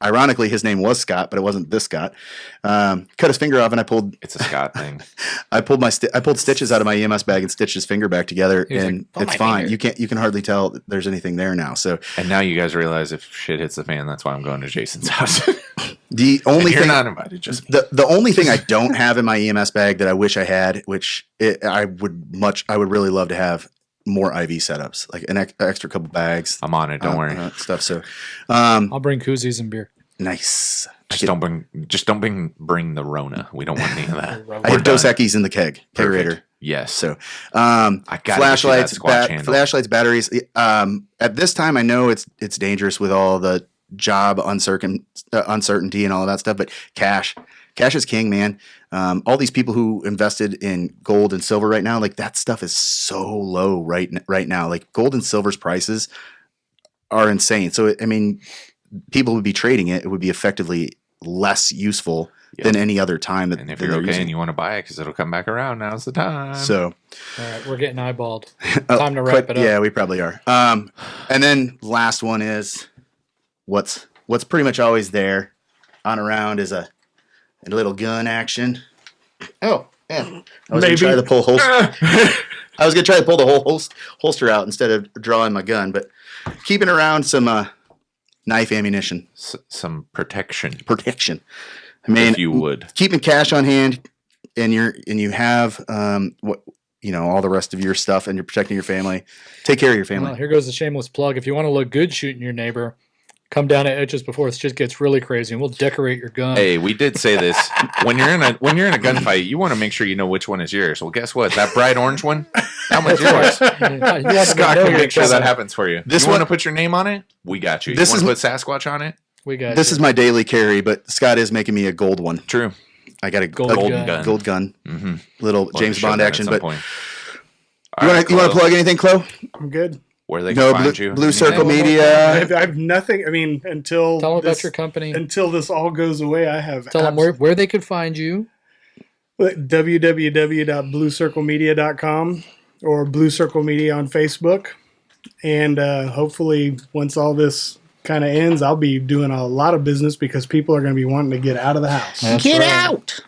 B: Ironically, his name was Scott, but it wasn't this Scott. Cut his finger off, and I pulled
A: It's a Scott thing.
B: I pulled stitches out of my EMS bag and stitched his finger back together,
C: He was
B: and
C: like, "Pull
B: it's
C: my
B: fine.
C: finger."
B: You can hardly tell that there's anything there now. So
A: And now you guys realize if shit hits the fan, that's why I'm going to Jason's house.
B: the only
A: You're
B: thing
A: not invited, just
B: the only thing I don't have in my EMS bag that I wish I had, I would really love to have more IV setups, like an extra couple bags.
A: I'm on it. Don't worry.
B: Stuff. So
C: I'll bring koozies and beer.
B: nice.
A: Just don't bring the Rona. We don't want any of that.
B: I have Dos
A: done.
B: Equis in the kegerator.
A: Yes.
B: So
A: I gotta
B: flashlights,
A: Squatch handle.
B: flashlights, batteries. At this time, I know it's dangerous with all the job uncertainty and all of that stuff. But cash is king, man. All these people who invested in gold and silver right now, like that stuff is so low right now. Like gold and silver's prices are insane. So I mean, people would be trading it. It would be effectively less useful than any other time.
A: And if you're okay and you want to buy it because it'll come back around, now's the time.
B: so.
C: All right, we're getting eyeballed.
B: Oh,
C: Time to wrap it up.
B: Yeah, we probably are. And then last one is what's pretty much always there on around is a little gun action. Oh, yeah. I was
D: Maybe.
B: gonna try to pull I was gonna try to pull the whole holster out instead of drawing my gun, but keeping around some knife ammunition
A: Some protection,
B: I mean,
A: if you would.
B: keeping cash on hand, and you have all the rest of your stuff, and you're protecting your family. Take care of your family.
C: Well, here goes the shameless plug. If you want to look good shooting your neighbor, come down to Edges before it just gets really crazy, and we'll decorate your gun.
A: Hey, we did say this. When you're in a gunfight, you want to make sure you know which one is yours. Well, guess what? That bright orange one, that one's yours.
C: You want
A: Scott
C: to know
A: can
C: your
A: make sure
C: gun.
A: that happens for you.
B: This
A: You want to
B: one-
A: put your name on it? We got you.
B: This
A: You want
B: is-
A: to put Sasquatch on it?
C: We got
B: This
C: you.
B: is my daily carry, but Scott is making me a gold one.
A: True.
B: I got a
C: Golden
A: gun.
B: gold gun.
A: Mm-hmm.
B: Little James Bond action. But
A: Point.
B: you want to plug anything, Chloe?
D: I'm good.
A: Where they
B: No,
A: can find you?
B: Blue Circle
C: Anything?
B: Media.
D: I've nothing. I mean, until
C: Tell them about
D: this,
C: your company.
D: until this all goes away, I have
C: Tell them where they could find you.
D: www.bluecirclemedia.com or Blue Circle Media on Facebook. And hopefully, once all this kind of ends, I'll be doing a lot of business because people are going to be wanting to get out of the house.
C: That's
E: Get
C: right.
E: out.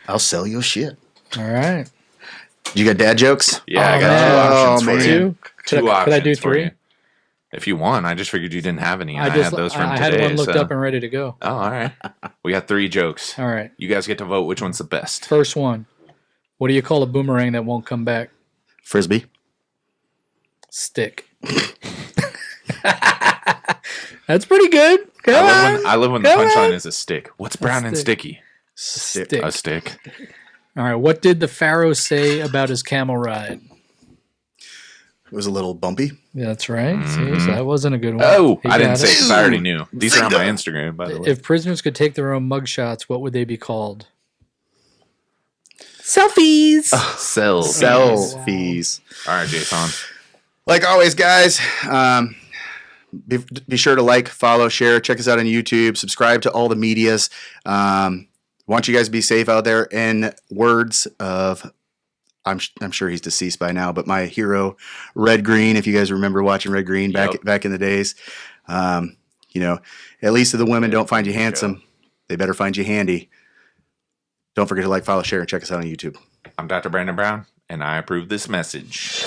B: I'll sell your shit.
C: All right.
B: You got dad jokes?
A: Yeah, I
C: Oh,
A: got
C: man.
A: two options
B: Oh,
A: for
B: man.
A: you.
C: Two?
A: Two options.
C: Could I do
A: for
C: three?
A: you. If you want, I just figured you didn't have any. And I,
C: I
A: had those from
C: I
A: today.
C: had one looked
A: so-
C: up and ready to go.
A: Oh, all right. We got 3 jokes.
C: All right.
A: You guys get to vote which one's the best.
C: First one. What do you call a boomerang that won't come back?
B: Frisbee.
C: Stick. That's pretty good. Come on.
A: I love when the
C: Come
A: punchline
C: on.
A: is a stick. What's brown and
C: stick.
A: sticky?
B: Stick.
C: Stick.
A: A stick.
C: All right. What did the Pharaoh say about his camel ride?
B: It was a little bumpy.
C: Yeah, that's right. See, so that wasn't a good one.
A: Oh,
C: He
A: I didn't
C: got
A: say
C: it.
A: it 'cause I already knew. These are on my Instagram, by the way.
C: If prisoners could take their own mugshots, what would they be called? Selfies.
A: Cells.
B: Selfies.
A: All right, Jason.
B: Like always, guys, be sure to like, follow, share, check us out on YouTube, subscribe to all the medias. Want you guys to be safe out there. In words of, I'm sure he's deceased by now, but my hero, Red Green. If you guys remember watching Red Green back in the days, at least if the women don't find you handsome, they better find you handy. Don't forget to like, follow, share, and check us out on YouTube.
A: I'm Dr. Brandon Brown, and I approve this message.